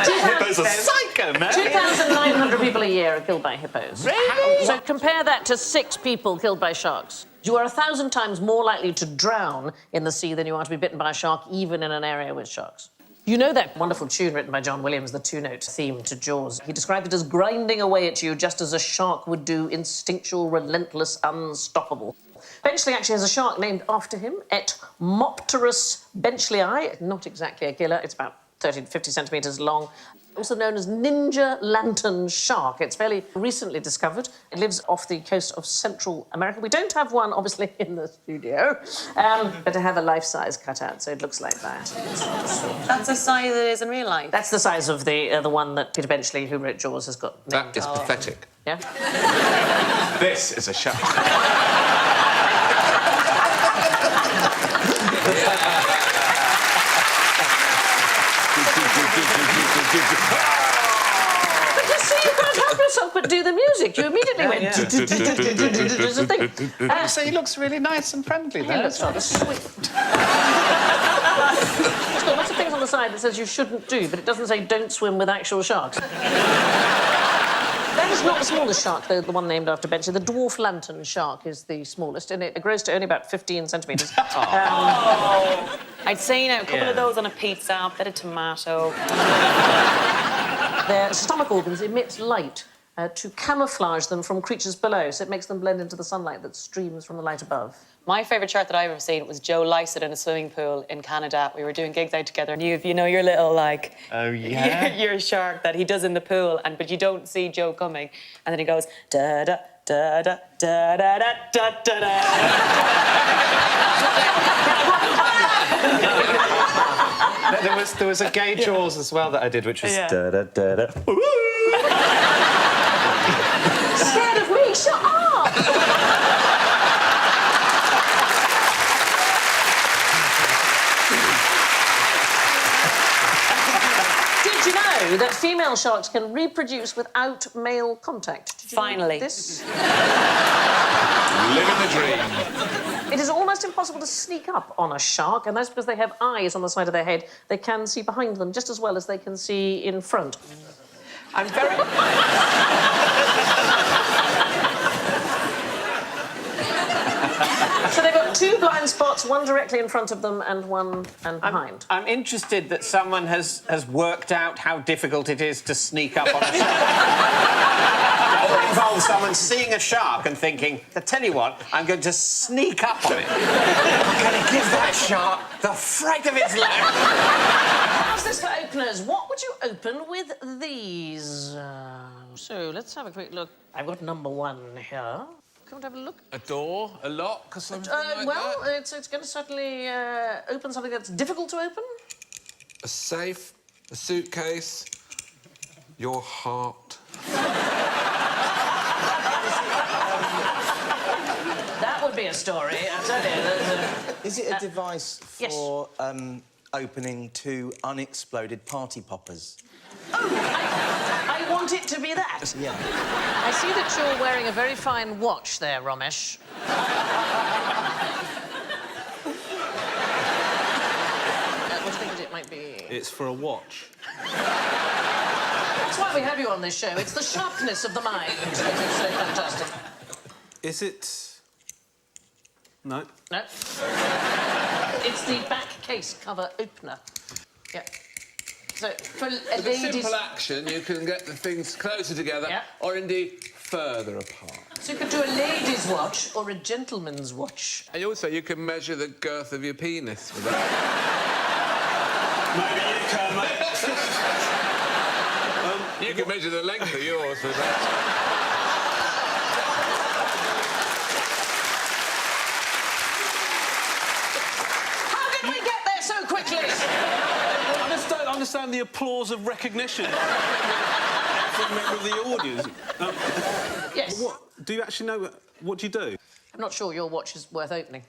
Hippos are psycho, man. 2,900 people a year are killed by hippos. Really? So compare that to 6 people killed by sharks. You are 1,000 times more likely to drown in the sea than you are to be bitten by a shark, even in an area with sharks. You know that wonderful tune written by John Williams, the two-note theme to Jaws? He described it as grinding away at you just as a shark would do, instinctual, relentless, unstoppable. Benchley actually has a shark named after him, Etmopterus benchlei. Not exactly a killer, it's about 30 to 50 centimetres long. Also known as Ninja Lantern Shark. It's fairly recently discovered. It lives off the coast of Central America. We don't have one, obviously, in the studio, but I have a life-size cutout, so it looks like that. That's the size it is in real life? That's the size of the one that Peter Benchley, who wrote Jaws, has got named. That is pathetic. Yeah? This is a shark. But you see, you can't help yourself but do the music. You immediately went... There's a thing. So he looks really nice and friendly there. He looks rather sweet. It's got lots of things on the side that says you shouldn't do, but it doesn't say don't swim with actual sharks. That is not the smallest shark, though, the one named after Benchley. The dwarf lantern shark is the smallest, and it grows to only about 15 centimetres. I'd say, you know, a couple of those on a pizza, a bit of tomato. Their stomach organs emit light to camouflage them from creatures below, so it makes them blend into the sunlight that streams from the light above. My favourite shark that I've ever seen was Joe Lycett in a swimming pool in Canada. We were doing gigs out together, and you know your little, like... Oh, yeah? your shark that he does in the pool, but you don't see Joe coming, and then he goes, da-da, da-da, da-da, da-da, da-da. There was a gay Jaws as well that I did, which was da-da-da-da. Scared of me? Shut up! Did you know that female sharks can reproduce without male contact? Did you Finally. know this? Living the dream. It is almost impossible to sneak up on a shark, and that's because they have eyes on the side of their head. They can see behind them just as well as they can see in front. I'm very... So they've got 2 blind spots, one directly in front of them and one behind. I'm interested that someone has worked out how difficult it is to sneak up on a shark. It involves someone seeing a shark and thinking, I tell you what, I'm going to sneak up on it. I'm going to give that shark the fright of its life. How's this for openers? What would you open with these? So let's have a quick look. I've got number 1 here. Come and have a look. A door? A lock? Or something like well, that? it's going to certainly open something that's difficult to open. A safe? A suitcase? Your heart? That would be a story, I tell you. Is it a device for opening 2 unexploded party poppers? Oh, I want it to be that. Yeah. I see that you're wearing a very fine watch there, Romesh. What do you think it might be? It's for a watch. That's why we have you on this show. It's the sharpness of the mind that is so fantastic. Is it... No. No. It's the back case cover opener. Yeah. So, for a With a lady's... simple action, you can get the things closer together or, indeed, further apart. So you could do a lady's watch or a gentleman's watch. And also, you can measure the girth of your penis with that. Maybe you can, mate. You can measure the length of yours with that. I just don't understand the applause of recognition from a member of the audience. Yes. What, do you actually know what do you do? I'm not sure your watch is worth opening.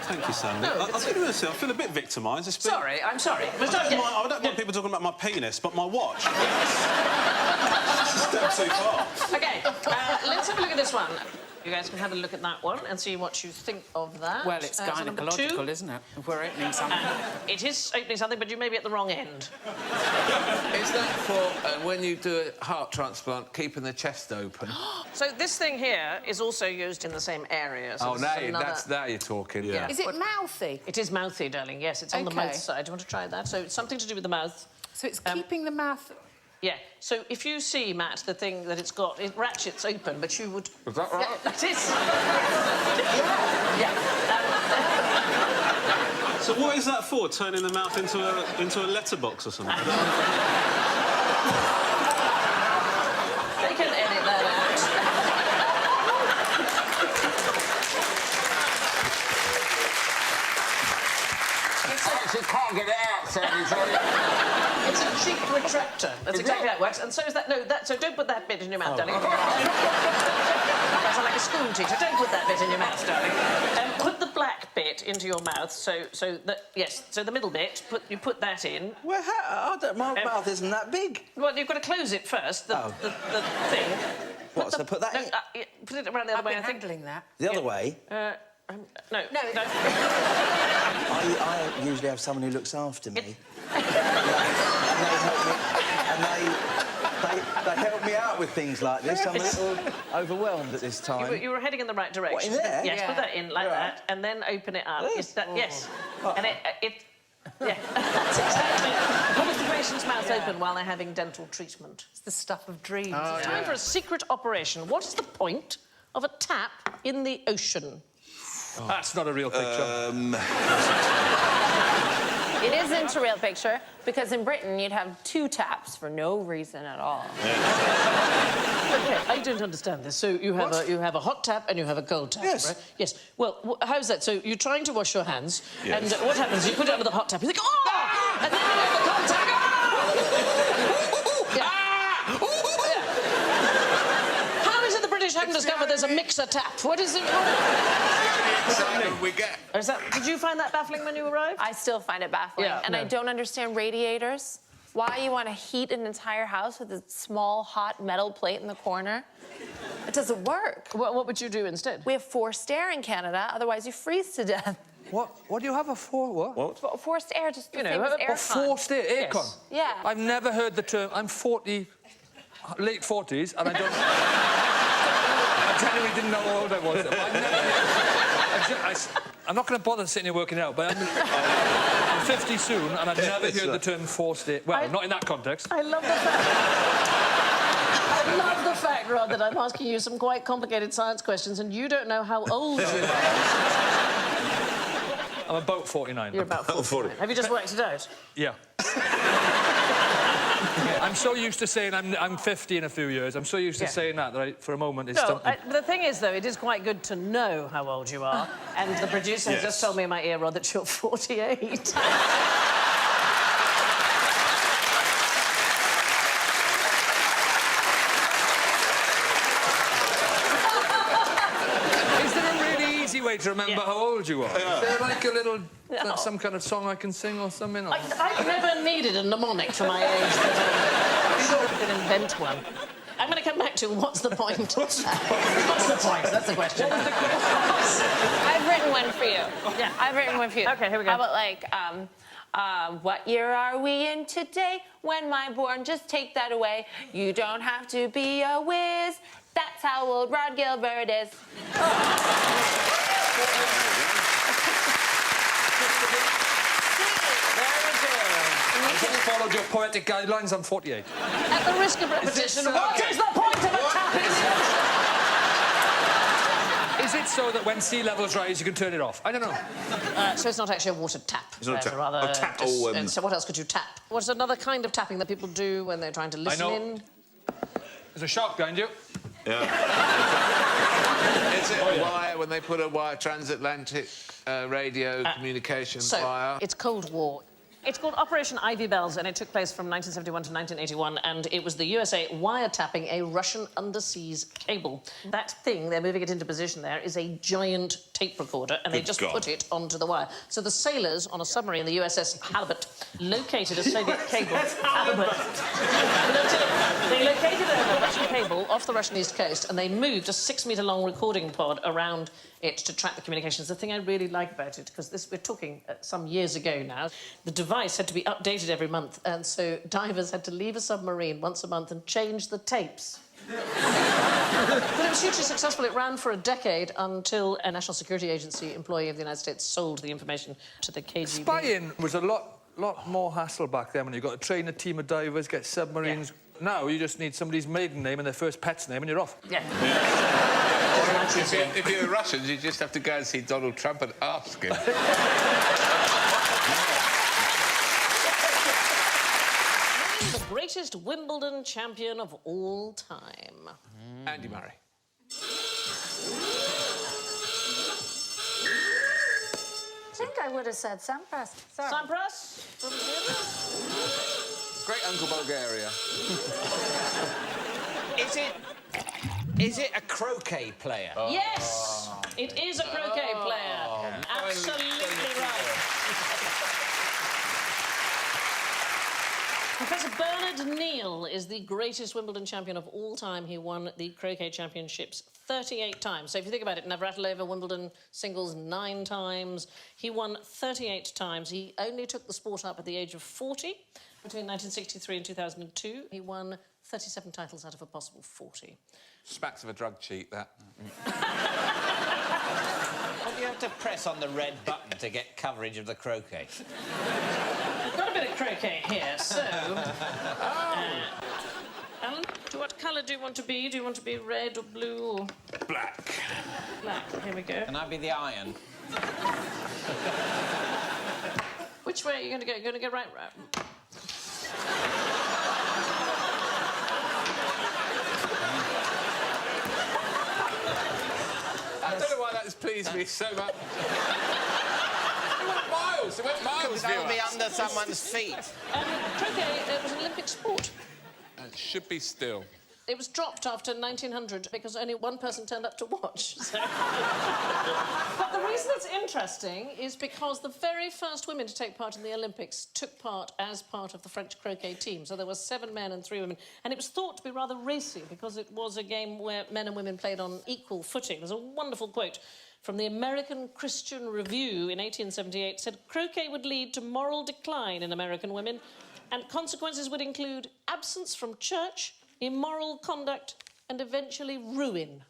Thank you, Sandy. No, I feel a bit victimised. Sorry, I'm sorry. I don't mind people talking about my penis, but my watch. That's a step too far. OK, let's have a look at this one. You guys can have a look at that one and see what you think of that. Well, it's gynecological, isn't it? If we're opening something. It is opening something, but you may be at the wrong end. Is that for when you do a heart transplant, keeping the chest open? So this thing here is also used in the same area. So now you're talking. Yeah. Is it mouthy? It is mouthy, darling, yes. It's on the mouth side. Do you want to try that? So it's something to do with the mouth. So it's keeping the mouth... Yeah. So if you see, Matt, the thing that it's got, it ratchets open, but you would... Is that right? Yeah, that is. yeah. So what is that for? Turning the mouth into a letterbox or something? They can edit that out. You can't get it out, Sandy. It's a cheek retractor. That's exactly how it works. And so is that... No, so don't put that bit in your mouth, darling. I sound like a school teacher. Don't put that bit in your mouth, darling. Put the black bit into your mouth, so that... Yes, so the middle bit, you put that in. Well, my mouth isn't that big. Well, you've got to close it first, the thing. What, so put that in? Put it around the other way, I think. handling that. The other way? No. I usually have someone who looks after me. And they help me out with things like this. I'm a little overwhelmed at this time. You were heading in the right direction. What, in there? Yes, put that in like that, and then open it up. Yes. And it... Yeah, that's exactly. Put the patient's mouth open while they're having dental treatment. It's the stuff of dreams. It's time for a secret operation. What is the point of a tap in the ocean? That's not a real picture. It isn't a real picture, because in Britain you'd have 2 taps for no reason at all. OK, I don't understand this. So you have a hot tap and you have a cold tap, right? Yes. Well, how's that? So you're trying to wash your hands, and what happens? You put it under the hot tap, you think, oh! And then you have the cold tap, How is it the British haven't discovered there's a mixer tap? What is it? We get. Did you find that baffling when you arrived? I still find it baffling. And I don't understand radiators. Why you want to heat an entire house with a small, hot metal plate in the corner? It doesn't work. What would you do instead? We have forced air in Canada, otherwise you freeze to death. What do you have a what? Forced air, just you know, aircon. Forced air, aircon? Yes. Yeah. I've never heard the term. I'm 40, late 40s, and I don't... I genuinely didn't know how old I was. I'm not going to bother sitting here working out, but I'm 50 soon, and I've never heard the term forced air. Well, not in that context. I love the fact, Rod, that I'm asking you some quite complicated science questions and you don't know how old you are. I'm about 49. You're about 49. Have you just worked it out? Yeah. I'm so used to saying I'm 50 in a few years. I'm so used to saying that for a moment it's No, the thing is, though, it is quite good to know how old you are. And the producer has just told me in my ear, Rod, that you're 48. Way to remember how old you are. Is there like a little, some kind of song I can sing or something? Or... I've never needed a mnemonic for my age, but I'm sure I can invent one. I'm going to come back to what's the point? What's the point? That's the question. I've written one for you. Yeah. I've written one for you. OK, here we go. How about, like, What year are we in today? When my born, just take that away. You don't have to be a whiz. That's how old Rod Gilbert is. I just followed your poetic guidelines. I'm 48. At the risk of repetition, what is the point of a tapping session? Is it so that when sea levels rise, you can turn it off? I don't know. So it's not actually a water tap. It's not a There's tap. rather Oh, tap. so what else could you tap? What's another kind of tapping that people do when they're trying to listen in? There's a shark behind you. Yeah. Is it a wire when they put a wire, transatlantic radio communication wire? It's Cold War. It's called Operation Ivy Bells, and it took place from 1971 to 1981, and it was the USA wiretapping a Russian underseas cable. That thing, they're moving it into position there, is a giant tape recorder, and they just put it onto the wire. So the sailors on a submarine, the USS Halibut, located a Soviet cable. Halibut. They located a Russian cable off the Russian east coast, and they moved a 6-metre-long recording pod around it to track the communications. The thing I really like about it, because we're talking some years ago now, the device had to be updated every month, and so divers had to leave a submarine once a month and change the tapes. But it was hugely successful. It ran for a decade until a National Security Agency employee of the United States sold the information to the KGB. Spying was a lot more hassle back then when you've got to train a team of divers, get submarines. Yeah. Now you just need somebody's maiden name and their first pet's name and you're off. Yeah. If you're Russians, you just have to go and see Donald Trump and ask him. The greatest Wimbledon champion of all time. Andy Murray. I think I would have said Sampras. Sorry. Sampras from Germany. Great Uncle Bulgaria. Is it a croquet player? Oh. Yes, it is a croquet player. Absolutely right. Professor Bernard Neal is the greatest Wimbledon champion of all time. He won the croquet championships 38 times. So if you think about it, Navratilova, Wimbledon singles 9 times. He won 38 times. He only took the sport up at the age of 40. Between 1963 and 2002, he won 37 titles out of a possible 40. Smacks of a drug cheat, that. What do you have to press on the red button to get coverage of the croquet? I've got a bit of croquet here, so... Alan, what colour do you want to be? Do you want to be red or blue or... Black. Black, here we go. Can I be the iron? Which way are you going to go? You're going to go right? I don't know why that's pleased me so much. It went miles. It went miles. That'll be under someone's feet. Croquet was an Olympic sport. It should be still. It was dropped after 1900 because only one person turned up to watch. So. But the reason it's interesting is because the very first women to take part in the Olympics took part as part of the French croquet team. So there were 7 men and 3 women. And it was thought to be rather racy because it was a game where men and women played on equal footing. There's a wonderful quote from the American Christian Review in 1878 said, "Croquet would lead to moral decline in American women, and consequences would include absence from church, immoral conduct, and eventually ruin."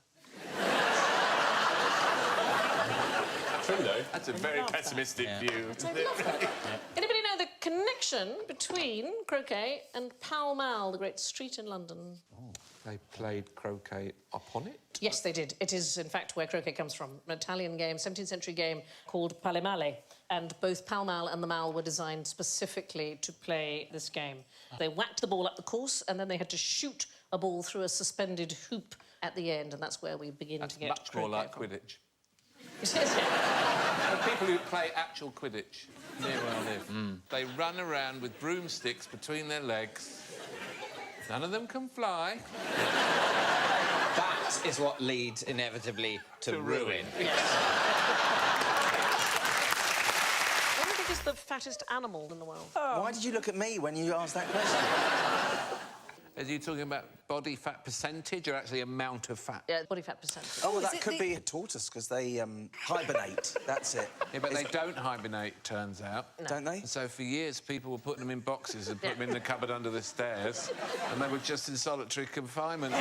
True, though. That's a very pessimistic view. Anybody know the connection between croquet and Pall Mall, the great street in London? They played croquet upon it? Yes, they did. It is, in fact, where croquet comes from. An Italian game, 17th century game called Palle Male. And both Pall Mall and the Mall were designed specifically to play this game. They whacked the ball up the course, and then they had to shoot a ball through a suspended hoop at the end, and that's where we begin to get much more like from. Quidditch. It is. The people who play actual Quidditch near where I live, they run around with broomsticks between their legs. None of them can fly. That is what leads inevitably to ruin. Yes. What do you think is the fattest animal in the world? Why did you look at me when you asked that question? Are you talking about body fat percentage or actually amount of fat? Yeah, body fat percentage. Oh, well, that could be a tortoise, because they hibernate. That's it. Yeah, but they don't hibernate, turns out. No. Don't they? And so for years, people were putting them in boxes and put them in the cupboard under the stairs, and they were just in solitary confinement.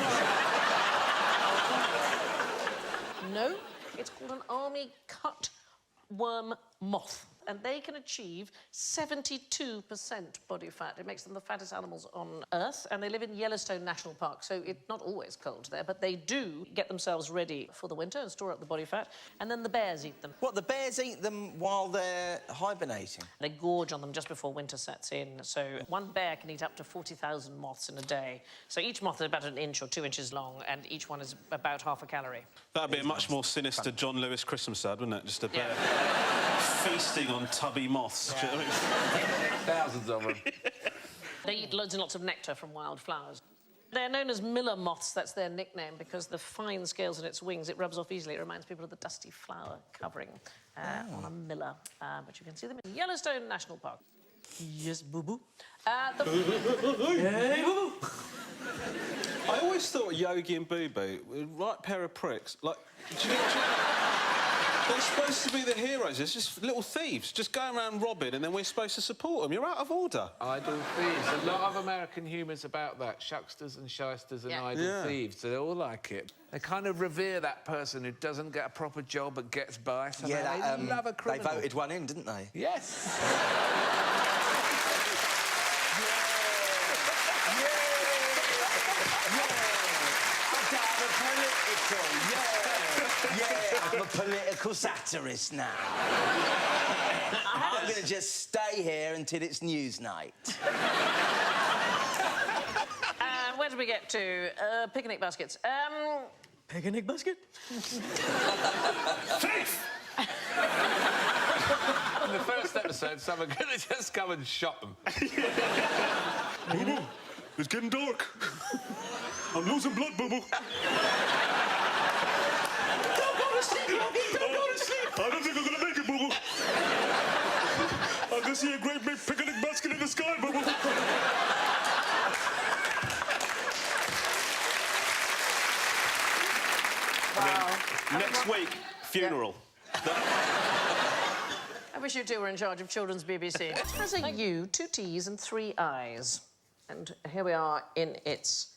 No, it's called an army cutworm moth, and they can achieve 72% body fat. It makes them the fattest animals on Earth, and they live in Yellowstone National Park, so it's not always cold there, but they do get themselves ready for the winter and store up the body fat, and then the bears eat them. What, the bears eat them while they're hibernating? They gorge on them just before winter sets in, so one bear can eat up to 40,000 moths in a day. So each moth is about 1 inch or 2 inches long, and each one is about half a calorie. That'd be a much more sinister John Lewis Christmas ad, wouldn't it? Just a bear feasting on tubby moths. Yeah. Do you know what I mean? Thousands of them. They eat loads and lots of nectar from wild flowers. They're known as miller moths, that's their nickname, because the fine scales in its wings, it rubs off easily. It reminds people of the dusty flower covering on a miller. But you can see them in Yellowstone National Park. Yes, boo-boo. Hey, boo-boo. I always thought Yogi and Boo Boo were the right pair of pricks. Like, do you they're supposed to be the heroes. It's just little thieves, just going around robbing, and then we're supposed to support them. You're out of order. Idle thieves. A lot of American humour's about that. Shucksters and shysters and idle thieves. They all like it. They kind of revere that person who doesn't get a proper job but gets by. So they love a criminal. They voted one in, didn't they? Yes. I'm a political satirist now. I'm going to just stay here until it's news night. And where did we get to? Picnic baskets. Picnic basket? Thief! In the first episode, someone could have just come and shot them. Boo-boo, it's getting dark. I'm losing blood, Boo-boo. Don't go to sleep, Yogi! Don't go to sleep! I don't think I'm gonna make it, Boo-boo. I can see a great big picnic basket in the sky, Boo-boo. Wow. Next week, funeral. I wish you two were in charge of children's BBC. It has a U, 2 T's and 3 I's. And here we are in its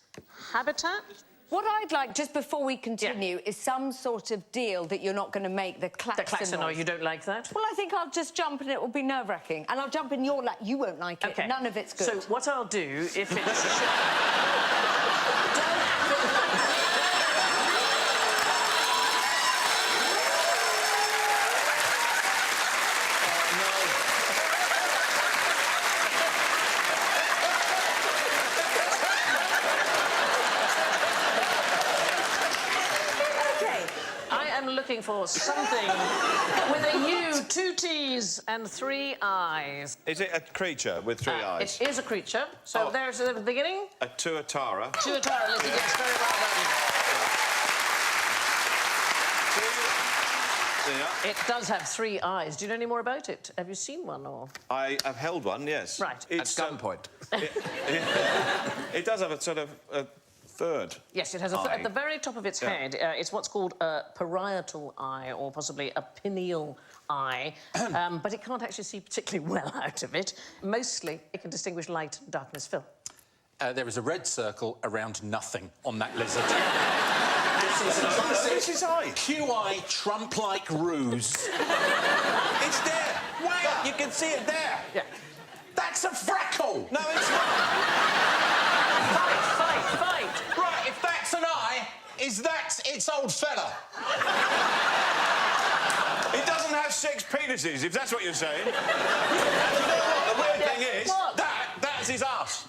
habitat. What I'd like, just before we continue, is some sort of deal that you're not going to make the klaxon The klaxon, noise. or you don't like that? Well, I think I'll just jump and it will be nerve-wracking. And I'll jump in your lap. You won't like it. Okay. None of it's good. So what I'll do, if it's... looking for something with a U, 2 T's and 3 I's. Is it a creature with 3 eyes? It is a creature. So there's the beginning. A tuatara. Tuatara, Lizzie, yes, very well done. It does have 3 eyes. Do you know any more about it? Have you seen one, or...? I have held one, yes. Right. It's, at gunpoint. It does have a sort of a third. Yes, it has a at the very top of its head. It's what's called a parietal eye, or possibly a pineal eye, but it can't actually see particularly well out of it. Mostly, it can distinguish light and darkness. Phil? There is a red circle around nothing on that lizard. This is eye. QI Trump-like ruse. It's there. Where? You can see it there. Yeah. That's a freckle! No, it's not. Fight! Right, if that's an eye, is that its old fella? It doesn't have 6 penises, if that's what you're saying. You know what? The weird thing is, that's his arse.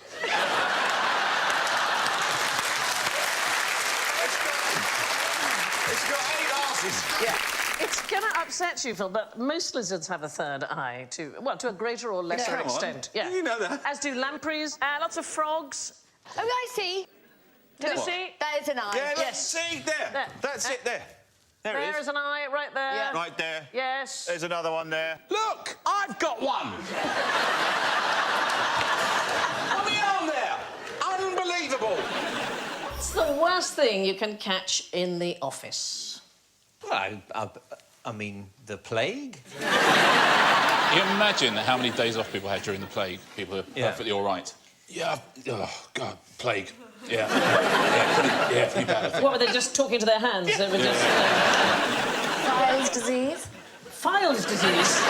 It's got 8 arses. Yeah. It's going to upset you, Phil, but most lizards have a third eye, to a greater or lesser extent. Yeah. You know that. As do lampreys, lots of frogs. Oh, I see. Did you see? That is an eye. Yeah, Yes. See, there. That's it, there. There it is. There's an eye right there. Yeah. Right there. Yes. There's another one there. Look! I've got one! On the arm there! Unbelievable! Unbelievable! What's the worst thing you can catch in the office? Well, I mean, the plague. You imagine how many days off people had during the plague? People are perfectly all right. Yeah, oh, God, plague. Yeah. Pretty bad. What, were they just talking to their hands? They were just... Files disease? Files disease?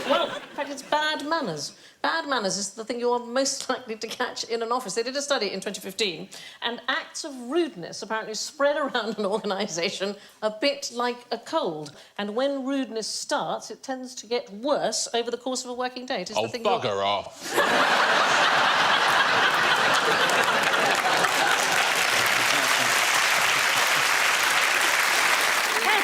Well, in fact, it's bad manners. Bad manners is the thing you're most likely to catch in an office. They did a study in 2015, and acts of rudeness apparently spread around an organisation a bit like a cold. And when rudeness starts, it tends to get worse over the course of a working day. It is the thing bugger off.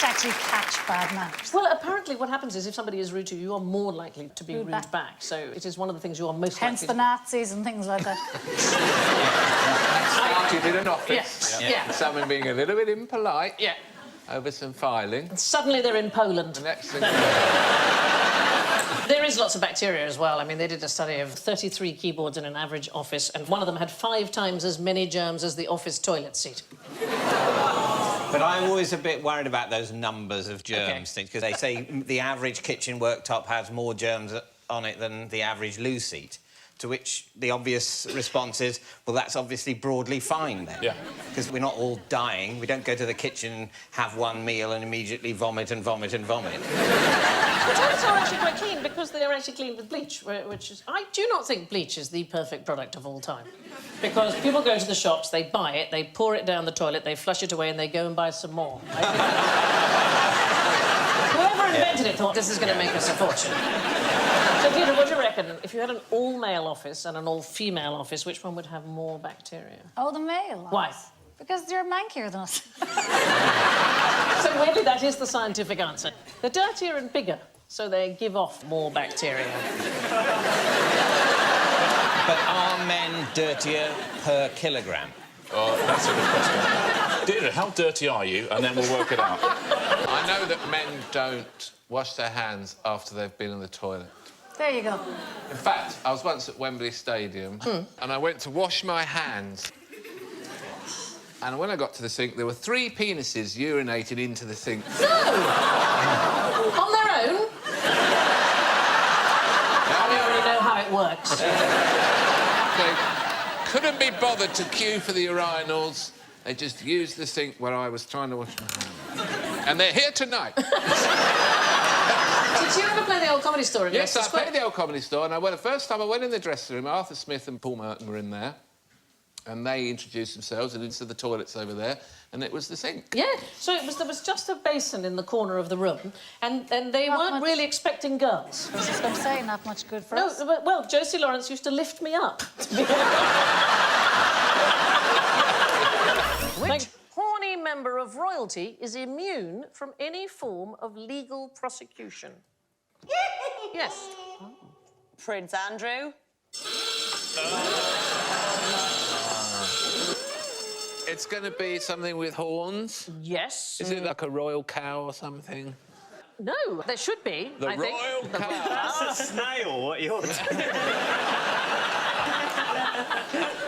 Actually catch bad manners. Well, apparently what happens is if somebody is rude to you, you are more likely to be rude back. So it is one of the things you are most Hence likely the Nazis and things like that. Started in an office. Yeah. Someone being a little bit impolite. Yeah. Over some filing. And suddenly they're in Poland. The next thing... There is lots of bacteria as well. I mean, they did a study of 33 keyboards in an average office, and one of them had 5 times as many germs as the office toilet seat. But I'm always a bit worried about those numbers of germs things, because they say the average kitchen worktop has more germs on it than the average loo seat. To which the obvious response is, well, that's obviously broadly fine then. Yeah. Because we're not all dying. We don't go to the kitchen, have one meal and immediately vomit and vomit and vomit. The toilets are actually quite clean because they are actually cleaned with bleach, which is... I do not think bleach is the perfect product of all time. Because people go to the shops, they buy it, they pour it down the toilet, they flush it away and they go and buy some more. Whoever invented it thought, this is going to make us a fortune. So, Peter, what do you reckon? If you had an all-male office and an all-female office, which one would have more bacteria? Oh, the male. Why? Because they're mankier than us. So, weirdly, that is the scientific answer. They're dirtier and bigger, so they give off more bacteria. But are men dirtier per kilogram? Oh, that's a good question. Deirdre, how dirty are you? And then we'll work it out. I know that men don't wash their hands after they've been in the toilet. There you go. In fact, I was once at Wembley Stadium and I went to wash my hands. And when I got to the sink, there were 3 penises urinated into the sink. No! On their own? I don't really know how it works. They couldn't be bothered to queue for the urinals. They just used the sink where I was trying to wash my hands. And they're here tonight. Did you ever play the Old Comedy Store in Yes, Leicester I Square? played the Old Comedy Store, and the first time I went in the dressing room, Arthur Smith and Paul Merton were in there, and they introduced themselves and into the toilets over there, and it was the sink. Yeah, so there was just a basin in the corner of the room, and they weren't really expecting girls. I was just going to say, not much good for us. No, but, well, Josie Lawrence used to lift me up. Which horny member of royalty is immune from any form of legal prosecution? Yes. Oh. Prince Andrew. It's going to be something with horns? Yes. Is it like a royal cow or something? No, there should be, The I think. royal cow. That's a snail, what you're doing.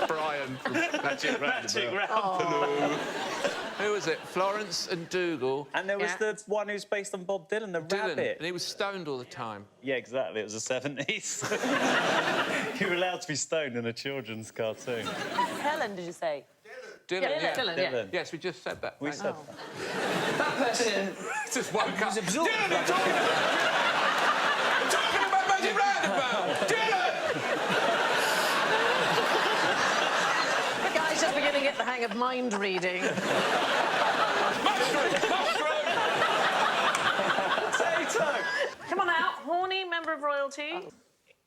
Brian from Magic Roundabout. Hello. Who was it? Florence and Dougal. And there was the one who's based on Bob Dylan, the rabbit. And he was stoned all the time. Yeah, exactly. It was the 70s. You were allowed to be stoned in a children's cartoon. Helen, did you say? Dylan, Yeah, Dylan, yeah. Dylan. Yes, we just said that. We said that. That person just woke up. He's absorbed. Dylan, I'm talking about Magic Roundabout! Dylan! The guy's just beginning to get the hang of mind reading. Mushroom! Potato! Come on out, horny member of royalty.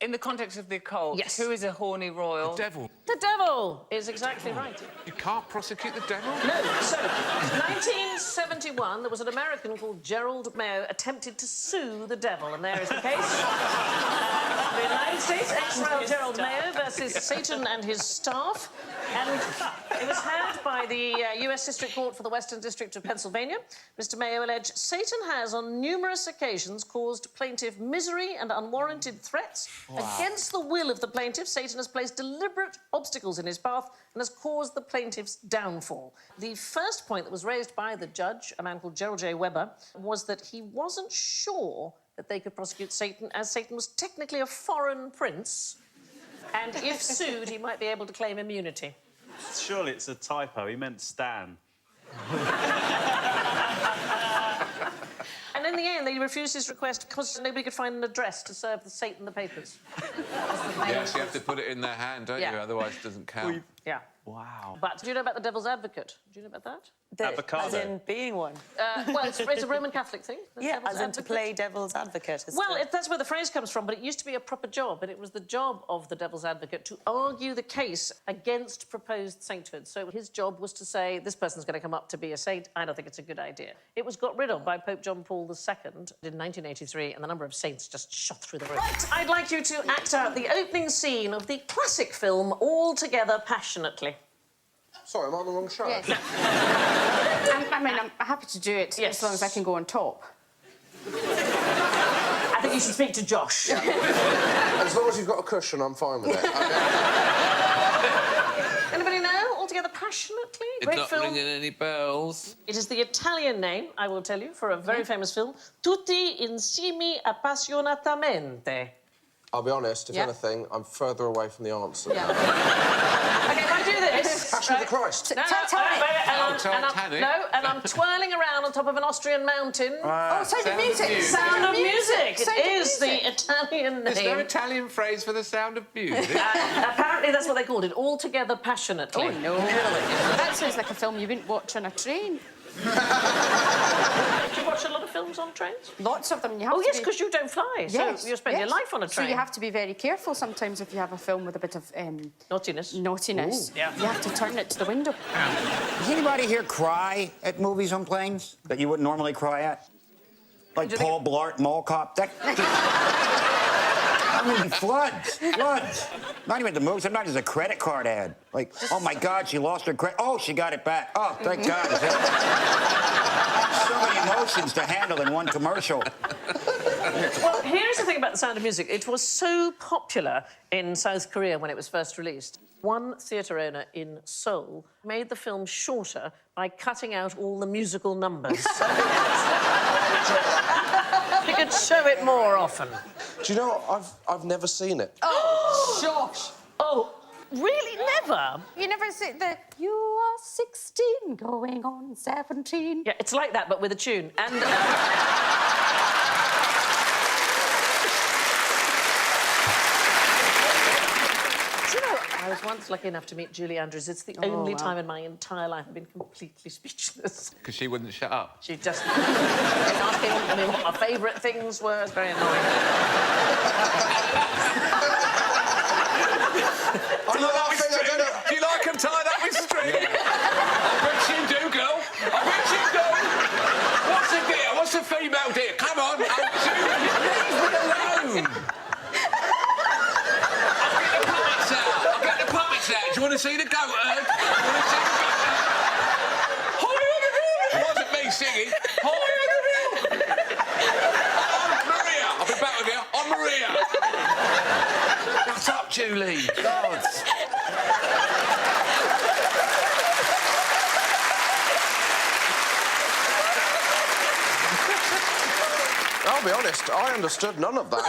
In the context of the occult, Yes. who is a horny royal? The devil. The devil is exactly right. You can't prosecute the devil? No, so, 1971, there was an American called Gerald Mayo attempted to sue the devil, and there is the case. The United States, ex-royal Gerald Mayo versus Satan and his staff. And it was heard by the US District Court for the Western District of Pennsylvania. Mr. Mayo alleged Satan has, on numerous occasions, caused plaintiff misery and unwarranted threats. Against the will of the plaintiff, Satan has placed deliberate obstacles in his path and has caused the plaintiff's downfall. The first point that was raised by the judge, a man called Gerald J. Weber, was that he wasn't sure that they could prosecute Satan, as Satan was technically a foreign prince, and if sued, he might be able to claim immunity. Surely it's a typo. He meant Stan. And in the end, they refused his request because nobody could find an address to serve the Satan the papers. Yes, you have to put it in their hand, don't you? Otherwise it doesn't count. Yeah. Wow. But do you know about the devil's advocate? Do you know about that? As in being one? Well, it's a Roman Catholic thing. Yeah, as in to play devil's advocate. Well, that's where the phrase comes from, but it used to be a proper job, and it was the job of the devil's advocate to argue the case against proposed sainthood. So his job was to say, this person's going to come up to be a saint. I don't think it's a good idea. It was got rid of by Pope John Paul II in 1983, and the number of saints just shot through the roof. Right, I'd like you to act out the opening scene of the classic film All Together Passionately. Sorry, I'm on the wrong show. Yes. I'm happy to do it as long as I can go on top. I think you should speak to Josh. Yeah. As long as you've got a cushion, I'm fine with it. Anybody know? All Together Passionately? It's Great not film. ringing any bells. It is the Italian name, I will tell you, for a very famous film. Tutti insieme appassionatamente. I'll be honest, if anything, I'm further away from the answer. Yeah. OK, if I do this... Passion of the Christ. No, and I'm twirling around on top of an Austrian mountain. Oh, Sound of Music! Sound of Music! It is the Italian name. Is there an Italian phrase for the sound of music? Apparently that's what they called it, All Together Passionately. Oh, no. That sounds like a film you wouldn't watch on a train. Do you watch a lot of films on trains? Lots of them. You have oh, to yes, because you don't fly, so you spend your life on a train. So you have to be very careful sometimes if you have a film with a bit of... naughtiness. Naughtiness. Ooh. Yeah. You have to turn it to the window. Does anybody here cry at movies on planes that you wouldn't normally cry at? Like Paul Blart, Mall Cop? I mean, floods. Not even the movie, sometimes it's a credit card ad. Like, oh my God, she lost her credit. Oh, she got it back. Oh, thank God. So many emotions to handle in one commercial. Well, here's the thing about The Sound of Music. It was so popular in South Korea when it was first released. One theatre owner in Seoul made the film shorter by cutting out all the musical numbers. He could show it more often. Do you know, I've never seen it. Oh, Josh! Oh, really? Never? You never see the... You are 16 going on 17. Yeah, it's like that, but with a tune. And... I was once lucky enough to meet Julie Andrews. It's the only time in my entire life I've been completely speechless. Because she wouldn't shut up. She just kept asking me what my favourite things were. It's very annoying. Do you like them tied up with string? I bet you do, girl. I bet you do. What's the deer? What's the female deer? Come on, leave me alone. Do you want to see the goat herd? It wasn't me singing. High on the hill. I'm Maria. I'll be back with you. I'm Maria. Shut up, Julie. God. I'll be honest, I understood none of that.